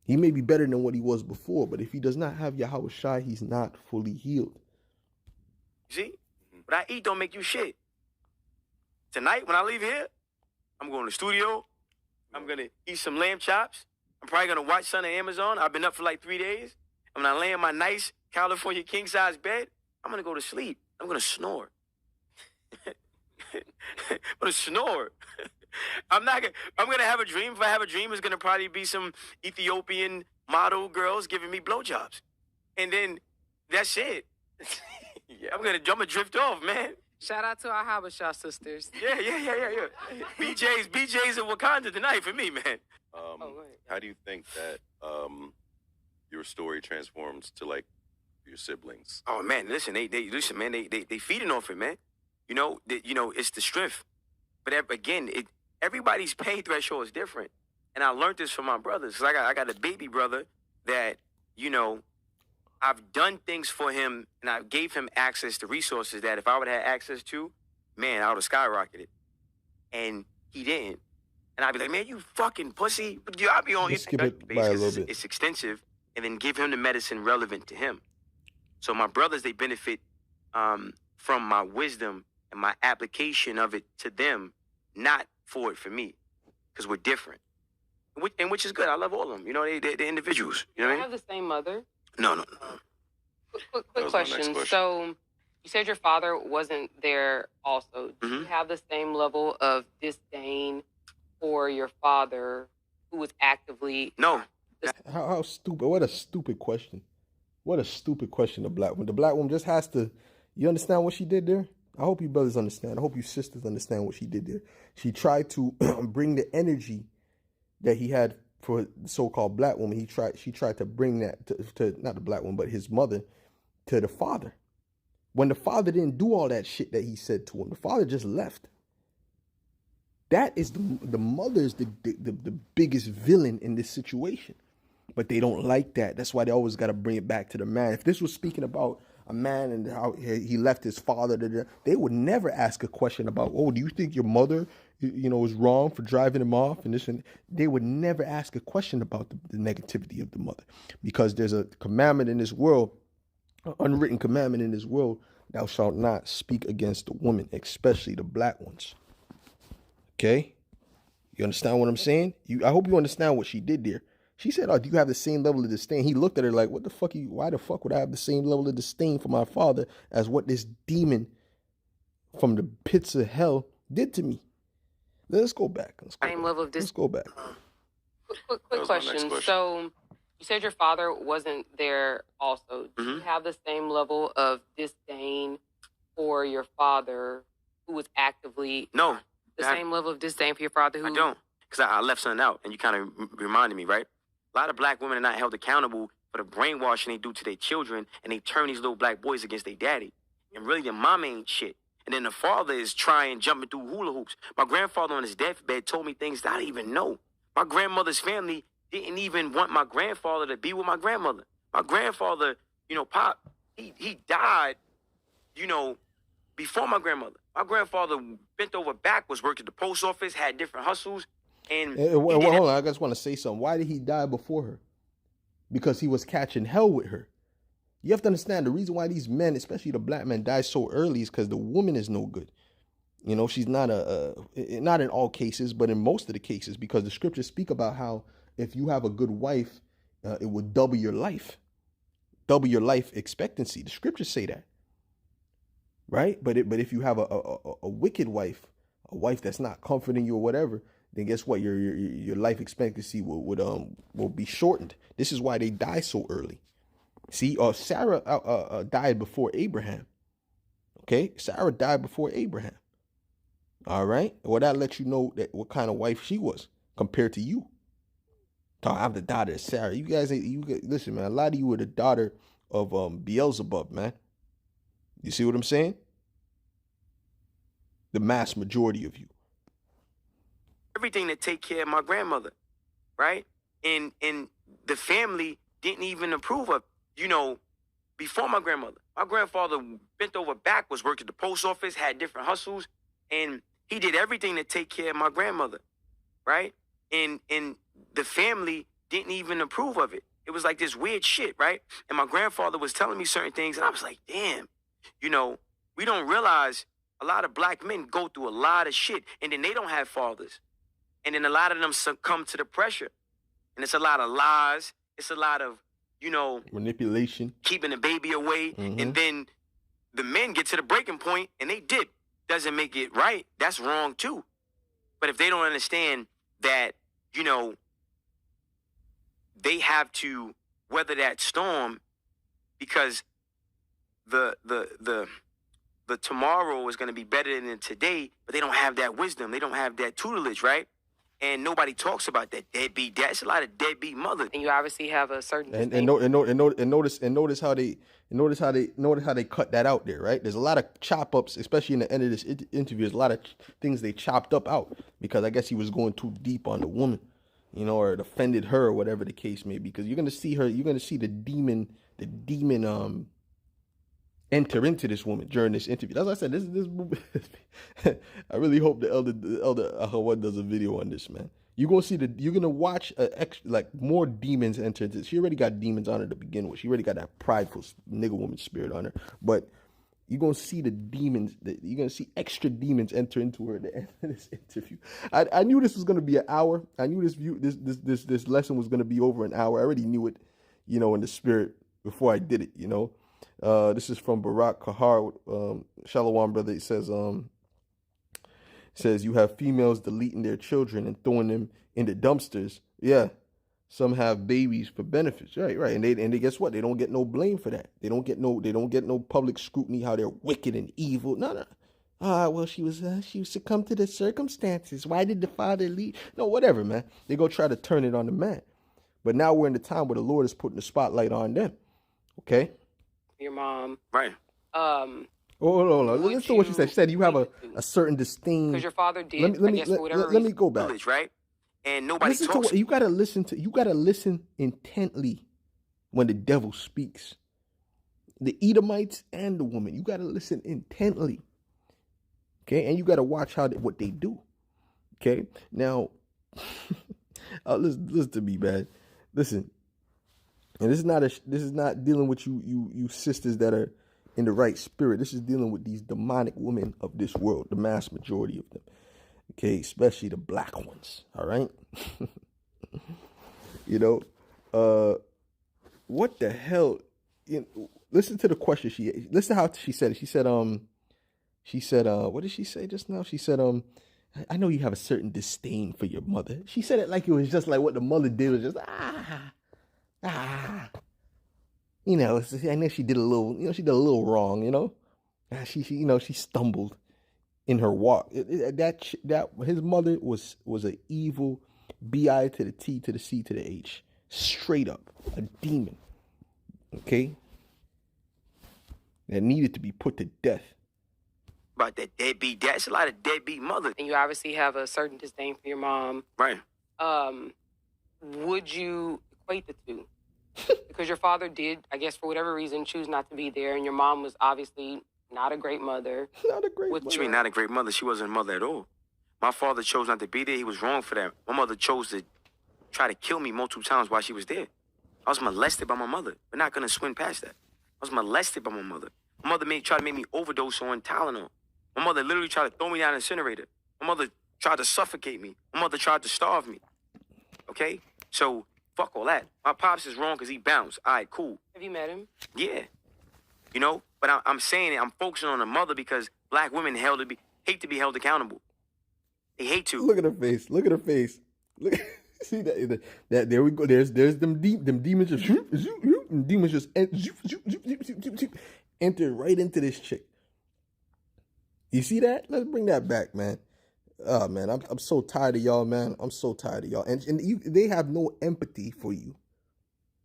He may be better than what he was before, but if he does not have Yahushua, he's not fully healed. See? What I eat don't make you shit. Tonight, when I leave here, I'm going to the studio. I'm going to eat some lamb chops. I'm probably going to watch something on Amazon. I've been up for like 3 days. I'm going to lay in my nice California king-size bed. I'm going to go to sleep. I'm going to snore. I'm going to snore. I'm going to have a dream. If I have a dream, it's going to probably be some Ethiopian model girls giving me blowjobs. And then that's it. Yeah, I'm gonna drift off, man. Shout out to our Habasha sisters. Yeah. BJ's in Wakanda tonight for me, man. How do you think that your story transforms to like your siblings? Oh man, listen, they feeding off it, man. You know, it's the strength. But again, everybody's pain threshold is different, and I learned this from my brothers. I got a baby brother that, you know, I've done things for him, and I gave him access to resources that if I would have had access to, man, I would have skyrocketed. And he didn't. And I'd be like, man, you fucking pussy. I'll be on. Skip it by a little bit. It's extensive, and then give him the medicine relevant to him. So my brothers, they benefit from my wisdom and my application of it to them, not for it for me, because we're different. And which is good. I love all of them. You know, they're individuals. You know what I mean? I have the same mother. No. Quick question. So you said your father wasn't there also. Do you have the same level of disdain for your father who was actively... No. How stupid. What a stupid question. What a stupid question, the black woman. The black woman just has to... You understand what she did there? I hope you brothers understand. I hope you sisters understand what she did there. She tried to bring the energy that he had for the so-called black woman. She tried to bring that to not the black woman, but his mother, to the father. When the father didn't do all that shit that he said to him, the father just left. That is the mother is the biggest villain in this situation. But they don't like that. That's why they always got to bring it back to the man. If this was speaking about a man and how he left his father, they would never ask a question about, oh, do you think your mother, was wrong for driving him off and this and they would never ask a question about the negativity of the mother, because there's a commandment in this world, an unwritten commandment in this world: thou shalt not speak against the woman, especially the black ones. Okay, you understand what I'm saying? I hope you understand what she did there. She said, oh, do you have the same level of disdain? He looked at her like, what the fuck? Why the fuck would I have the same level of disdain for my father as what this demon from the pits of hell did to me? Let's go back. Let's go back. Quick question. So you said your father wasn't there also. Do you have the same level of disdain for your father who was actively... No. Same level of disdain for your father who... I don't. Because I left something out, and you kind of reminded me, right? A lot of black women are not held accountable for the brainwashing they do to their children, and they turn these little black boys against their daddy. And really, their mama ain't shit. And then the father is jumping through hula hoops. My grandfather on his deathbed told me things that I didn't even know. My grandmother's family didn't even want my grandfather to be with my grandmother. My grandfather, Pop, he died, before my grandmother. My grandfather bent over backwards, worked at the post office, had different hustles. And hold on, I just want to say something. Why did he die before her? Because he was catching hell with her. You have to understand the reason why these men, especially the black men, die so early is because the woman is no good. She's not not in all cases, but in most of the cases, because the scriptures speak about how if you have a good wife, it will double your life expectancy. The scriptures say that, right? But if you have a wicked wife, a wife that's not comforting you or whatever, then guess what? Your life expectancy will be shortened. This is why they die so early. See, Sarah died before Abraham. Okay, Sarah died before Abraham. All right, well, that lets you know that what kind of wife she was compared to you. I'm the daughter of Sarah. You guys listen, man. A lot of you were the daughter of Beelzebub, man. You see what I'm saying? The mass majority of you. Everything to take care of my grandmother, right? And the family didn't even approve of, before my grandmother. My grandfather bent over backwards, worked at the post office, had different hustles, and he did everything to take care of my grandmother, right? And the family didn't even approve of it. It was like this weird shit, right? And my grandfather was telling me certain things, and I was like, damn, we don't realize a lot of black men go through a lot of shit, and then they don't have fathers. And then a lot of them succumb to the pressure. And it's a lot of lies. It's a lot of, manipulation, keeping the baby away. Mm-hmm. And then the men get to the breaking point and they dip. Doesn't make it right. That's wrong too. But if they don't understand that, they have to weather that storm, because the tomorrow is going to be better than today, but they don't have that wisdom. They don't have that tutelage, right? And nobody talks about that deadbeat dad. It's a lot of deadbeat mothers. And you obviously have a certain and notice how they cut that out there, right? There's a lot of chop ups, especially in the end of this interview. There's a lot of things they chopped up out because I guess he was going too deep on the woman, or it offended her or whatever the case may be. Because you're gonna see the demon enter into this woman during this interview. As I said, this movie. I really hope the elder Ahawad does a video on this, man. You're gonna watch more demons enter into this. She already got demons on her to begin with. She already got that prideful nigga woman spirit on her. But you're gonna see the demons. You're gonna see extra demons enter into her at the end of this interview. I knew this was gonna be an hour. I knew this lesson was gonna be over an hour. I already knew it, in the spirit before I did it. This is from Barak Kahar, Shalom brother. It says you have females deleting their children and throwing them in the dumpsters. Yeah, some have babies for benefits. Right. And they guess what? They don't get no blame for that. They don't get no public scrutiny how they're wicked and evil. No. Well, she succumbed to the circumstances. Why did the father leave? No, whatever, man. They go try to turn it on the man. But now we're in the time where the Lord is putting the spotlight on them. Okay. Your mom, right? Well, Hold on. Listen to what she said. She said you have a certain disdain. Because your father did, for whatever reason. Let me go back. Village, right? And nobody listen talks. You gotta listen intently when the devil speaks. The Edomites and the woman. You gotta listen intently. Okay, and you gotta watch what they do. Okay, now listen to me, man. Listen, and this is not dealing with you sisters that are in the right spirit. This is dealing with these demonic women of this world, the mass majority of them. Okay, especially the black ones. All right, you know, what the hell? Listen to the question listen to how she said it. She said, what did she say just now? She said, I know you have a certain disdain for your mother. She said it like it was just like what the mother did was just, you know, I know she did a little wrong, you know. She stumbled in her walk. That his mother was an evil B-I to the T to the C to the H. Straight up. A demon. Okay? That needed to be put to death. About that deadbeat dad. It's a lot of deadbeat mother. And you obviously have a certain disdain for your mom. Right. Would you equate the two? Because your father did, I guess, for whatever reason, choose not to be there, and your mom was obviously not a great mother. Not a great mother. What you mean, not a great mother? She wasn't a mother at all. My father chose not to be there. He was wrong for that. My mother chose to try to kill me multiple times while she was there. I was molested by my mother. We're not going to swing past that. I was molested by my mother. My mother tried to make me overdose on Tylenol. My mother literally tried to throw me down an incinerator. My mother tried to suffocate me. My mother tried to starve me. Okay? So, fuck all that. My pops is wrong because he bounced. All right, cool. Have you met him? Yeah. You know? But I'm saying it. I'm focusing on the mother because black women hate to be held accountable. They hate to. Look at her face. Look. See that? There we go. There's them demons just demons just enter right into this chick. You see that? Let's bring that back, man. Oh man, I'm so tired of y'all, man. I'm so tired of y'all, and they have no empathy for you.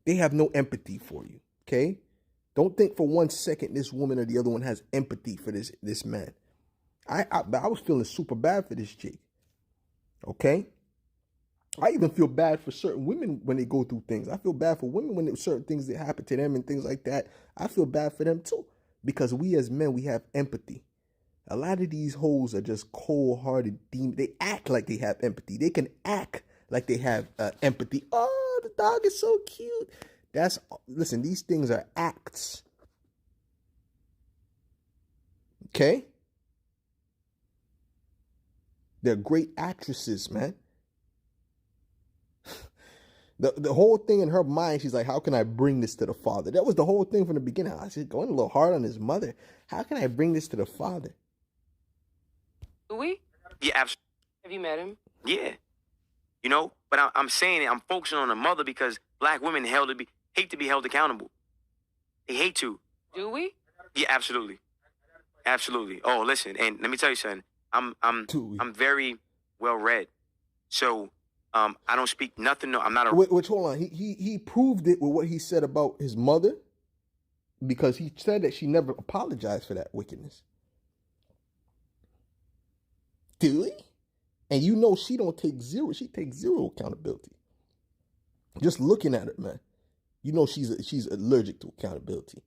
They have no empathy for you. Okay, don't think for 1 second this woman or the other one has empathy for this man. I was feeling super bad for this chick. Okay. I even feel bad for certain women when they go through things. I feel bad for women when there's certain things that happen to them and things like that. I feel bad for them too. Because we as men, we have empathy. A lot of these hoes are just cold-hearted demons. They act like they have empathy. They can act like they have empathy. Oh, the dog is so cute. Listen, these things are acts. Okay? They're great actresses, man. The whole thing in her mind, she's like, how can I bring this to the father? That was the whole thing from the beginning. I said, going a little hard on his mother. How can I bring this to the father? Louis? Yeah, absolutely. Have you met him? Yeah. You know, but I'm saying it. I'm focusing on the mother because black women hate to be held accountable. They hate to. Do we? Yeah, absolutely. Absolutely. Oh, listen, and let me tell you something. I'm very well read. So I don't speak nothing. No, I'm not a. Which hold on. He proved it with what he said about his mother, because he said that she never apologized for that wickedness. Do he? And you know she don't take zero. She takes zero accountability. Just looking at her, man, you know she's allergic to accountability.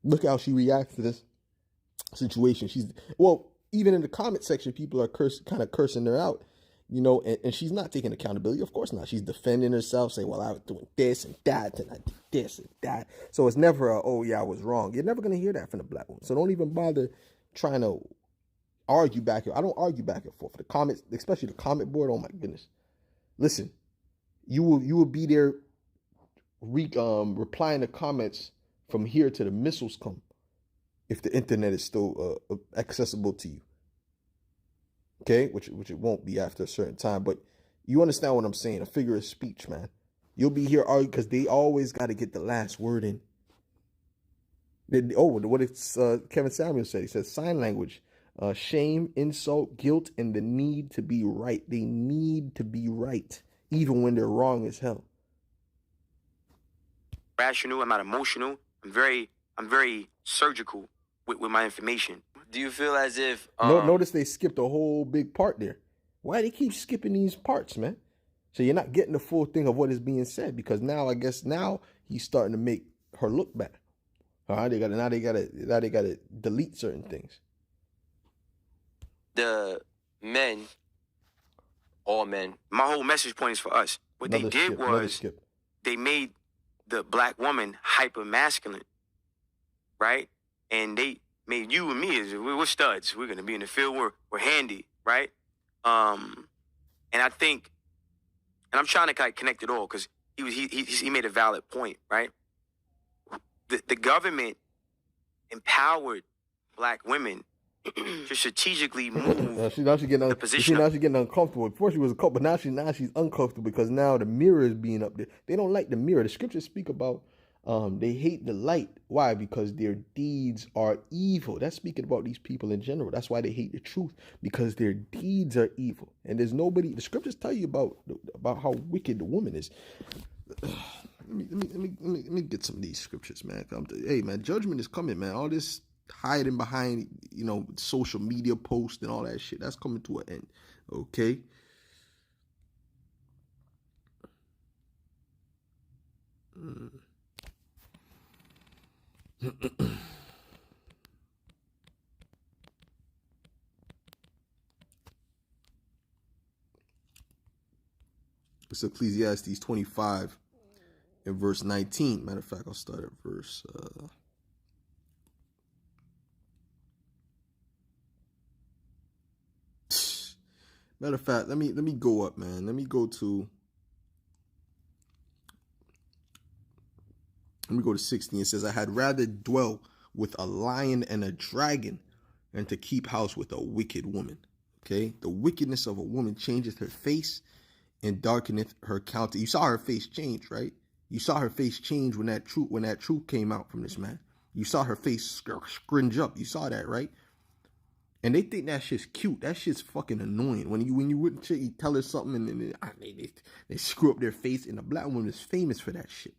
Look how she reacts to this situation. Even in the comment section, people are kind of cursing her out. You know, and she's not taking accountability. Of course not. She's defending herself, saying, well, I was doing this and that, and I did this and that. So it's never I was wrong. You're never going to hear that from the black woman. So don't even bother trying to argue back here. I don't argue back and forth. For the comments, especially the comment board, oh my goodness. Listen, you will be there replying to comments from here to the missiles come if the internet is still accessible to you. Okay, which it won't be after a certain time, but you understand what I'm saying? A figure of speech, man. You'll be here arguing because they always got to get the last word in. What it's Kevin Samuel said. He said sign language, shame, insult, guilt, and the need to be right. They need to be right, even when they're wrong as hell. Rational. I'm not emotional. I'm very surgical. with my information. Do you feel as if notice they skipped a whole big part there? Why they keep skipping these parts, man? So you're not getting the full thing of what is being said, because now I guess now he's starting to make her look bad. They gotta delete certain things. The men, all men. My whole message point is for us. What they did was they made the black woman hyper masculine, right? And they made you and me as we're studs. We're gonna be in the field. We're handy, right? And I think, and I'm trying to kind of connect it all because he made a valid point, right? The government empowered black women to strategically move now she's getting the position. Now she's getting uncomfortable. Before she was a couple, but now she's uncomfortable because now the mirror is being up there. They don't like the mirror. The scriptures speak about they hate the light. Why? Because their deeds are evil. That's speaking about these people in general. That's why they hate the truth, because their deeds are evil. And there's nobody. The scriptures tell you about how wicked the woman is. Let me get some of these scriptures, man. Hey, man, judgment is coming, man. All this hiding behind, social media posts and all that shit, that's coming to an end. Okay. It's Ecclesiastes 25 and verse 19. Matter of fact, I'll start at verse matter of fact, let me go up, man. Let me go to 16. It says, I had rather dwell with a lion and a dragon than to keep house with a wicked woman. Okay? The wickedness of a woman changeth her face and darkeneth her countenance. You saw her face change, right? You saw her face change when that truth came out from this man. You saw her face scringe up. You saw that, right? And they think that shit's cute. That shit's fucking annoying. When you wouldn't tell her something and then they screw up their face. And the black woman is famous for that shit.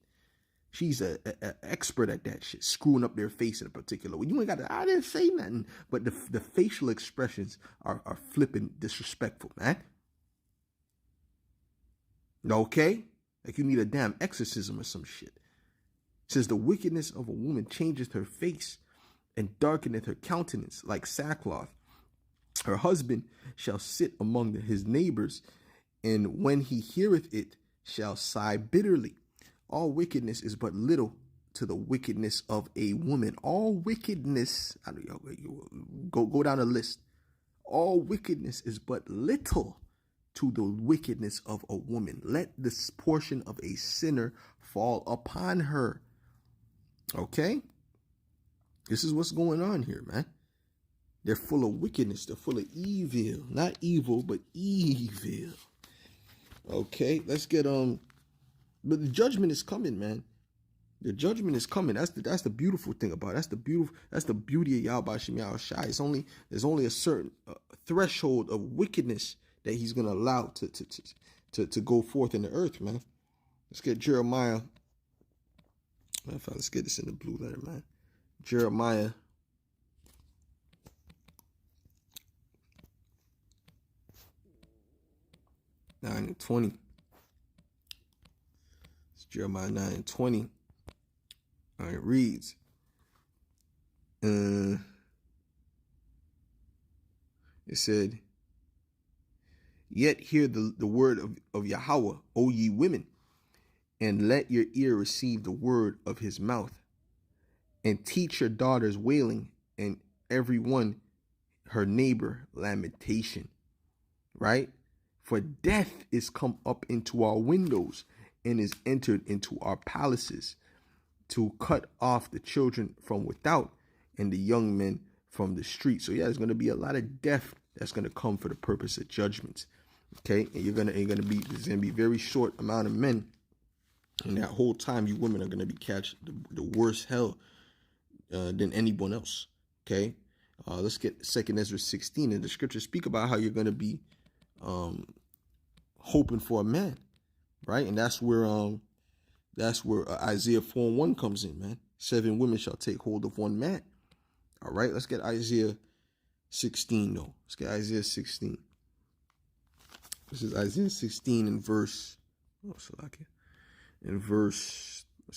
She's an expert at that shit, screwing up their face in a particular way. You ain't got to, I didn't say nothing. But the facial expressions are flipping disrespectful, man. Okay? Like you need a damn exorcism or some shit. It says, the wickedness of a woman changeth her face and darkeneth her countenance like sackcloth. Her husband shall sit among his neighbors, and when he heareth it, shall sigh bitterly. All wickedness is but little to the wickedness of a woman. All wickedness, go down the list. All wickedness is but little to the wickedness of a woman. Let this portion of a sinner fall upon her. Okay? This is what's going on here, man. They're full of wickedness. They're full of evil. Not evil, but evil. Okay, let's get but the judgment is coming, man. The judgment is coming. That's the beautiful thing about it. That's the beauty of Yahweh Shem Yahweh Shai. There's only a certain threshold of wickedness that he's gonna allow to go forth in the earth, man. Let's get Jeremiah. Let's get this in the blue letter, man. Jeremiah 9:20. It's Jeremiah 9:20. All right, it reads. It said, yet hear the word of Yahweh, O ye women, and let your ear receive the word of his mouth, and teach your daughters wailing, and every one her neighbor lamentation. Right? For death is come up into our windows, and is entered into our palaces, to cut off the children from without, and the young men from the street. So yeah, there's going to be a lot of death that's going to come for the purpose of judgments. Okay, and there's going to be very short amount of men, and that whole time you women are going to be catch the worst hell than anyone else. Okay, let's get 2 Ezra 16, and the scriptures speak about how you're going to be hoping for a man, right? And that's where Isaiah 4:1 comes in, man. 7 women shall take hold of one man. All right, let's get Isaiah 16 though. Let's get Isaiah 16. This is Isaiah 16 in verse, what's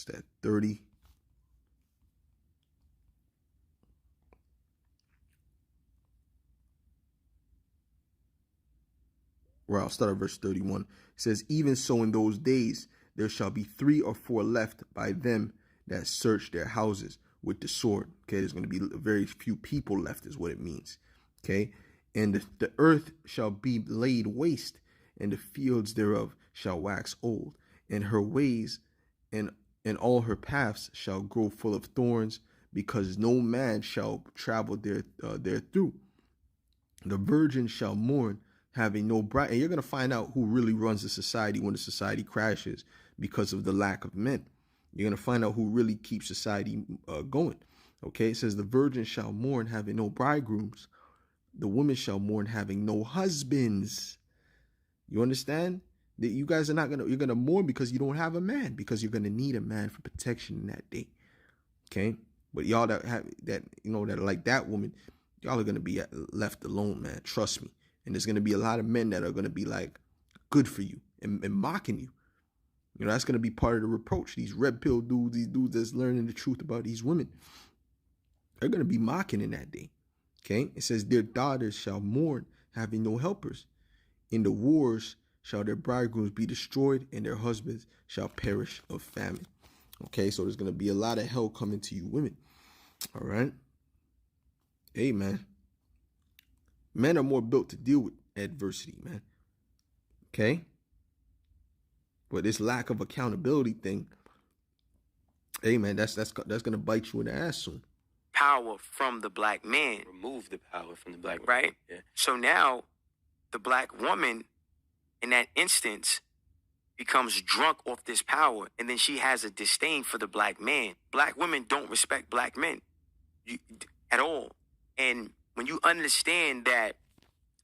that, 30? Well, I'll start at verse 31. It says, even so in those days, there shall be 3 or 4 left by them that search their houses with the sword. Okay, there's going to be very few people left is what it means. Okay, and the earth shall be laid waste, and the fields thereof shall wax old, and her ways and all her paths shall grow full of thorns, because no man shall travel there through. The virgin shall mourn, having no bride. And you're going to find out who really runs the society when the society crashes because of the lack of men. You're going to find out who really keeps society going. Okay, it says the virgin shall mourn, having no bridegrooms. The woman shall mourn, having no husbands. You understand? That you guys are not going to, you're going to mourn because you don't have a man, because you're going to need a man for protection in that day. Okay, but y'all that have that, you know, that are like that woman, y'all are going to be left alone, man. Trust me. And there's going to be a lot of men that are going to be like, good for you, and mocking you. You know, that's going to be part of the reproach. These red pill dudes, these dudes that's learning the truth about these women, they're going to be mocking in that day. Okay. It says their daughters shall mourn, having no helpers. In the wars shall their bridegrooms be destroyed, and their husbands shall perish of famine. Okay. So there's going to be a lot of hell coming to you women. All right. Hey, man. Men are more built to deal with adversity, man. Okay? But this lack of accountability thing, hey, man, that's going to bite you in the ass soon. Power from the black man. Remove the power from the black man. Right? Yeah. So now the black woman in that instance becomes drunk off this power, and then she has a disdain for the black man. Black women don't respect black men at all. And when you understand that,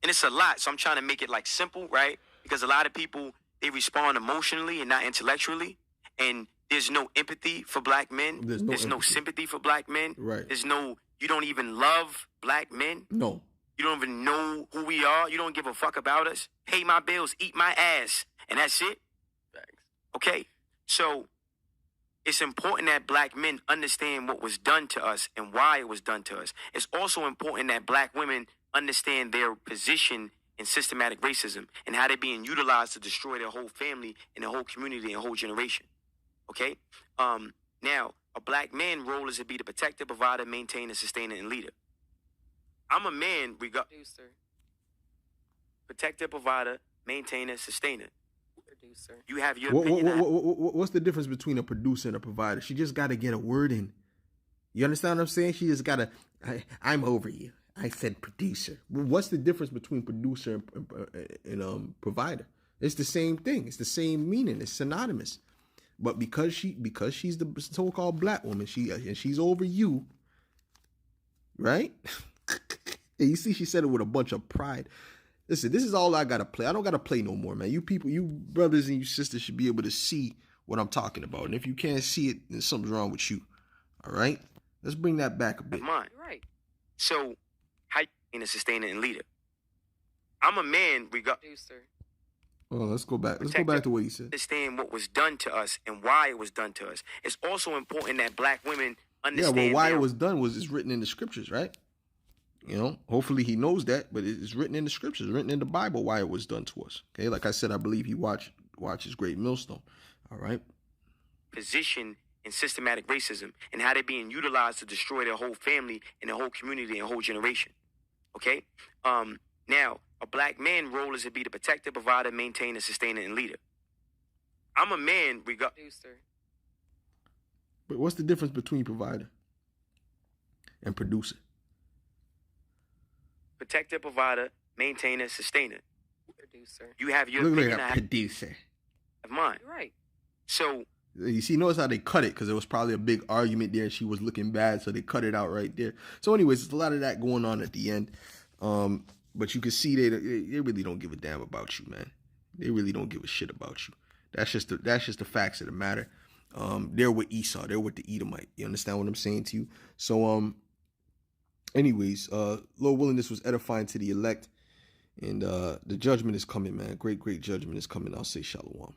and it's a lot, so I'm trying to make it like simple, right? Because a lot of people, they respond emotionally and not intellectually, and there's no empathy for black men. There's no sympathy for black men. Right. You don't even love black men. No. You don't even know who we are. You don't give a fuck about us. Pay my bills, eat my ass, and that's it. Thanks. Okay? So it's important that black men understand what was done to us and why it was done to us. It's also important that black women understand their position in systematic racism and how they're being utilized to destroy their whole family and their whole community and whole generation. Okay? Now, a black man role is to be the protector, provider, maintainer, sustainer, and leader. I'm a man, Producer. Protector, provider, maintainer, sustainer. Producer. You have your opinion. What's the difference between a producer and a provider? She just got to get a word in. You understand what I'm saying? She just got to, I'm over you. I said producer. What's the difference between producer and provider? It's the same thing. It's the same meaning. It's synonymous. But because she's the so-called black woman, she's over you, right? And you see, she said it with a bunch of pride. Listen, this is all I gotta play. I don't gotta play no more, man. You people, you brothers and you sisters should be able to see what I'm talking about. And if you can't see it, then something's wrong with you. All right? Let's bring that back a bit. Mine. Right. So, how you being a sustainer and leader? I'm a man, Producer. Oh, let's go back. Let's go back to what he said. Understand what was done to us and why it was done to us. It's also important that black women understand. Yeah, well, why it was done it's written in the scriptures, right? You know, hopefully he knows that, but it's written in the scriptures, written in the Bible why it was done to us. Okay, like I said, I believe he watches Great Millstone. All right. Position in systematic racism and how they're being utilized to destroy their whole family and their whole community and whole generation. Okay. Now, a black man role is to be the protector, provider, maintainer, sustainer, and leader. I'm a man, Producer. But what's the difference between provider and producer? Protector, provider, maintainer, sustainer. Producer. You have your Look opinion. at producer. Of mine. Right. So you see, notice how they cut it because there was probably a big argument there. She was looking bad, so they cut it out right there. So, anyways, there's a lot of that going on at the end. But you can see they really don't give a damn about you, man. They really don't give a shit about you. That's just the facts of the matter. They're with Esau. They're with the Edomite. You understand what I'm saying to you? So Anyways, Lord willing, this was edifying to the elect. And the judgment is coming, man. Great judgment is coming. I'll say shalom.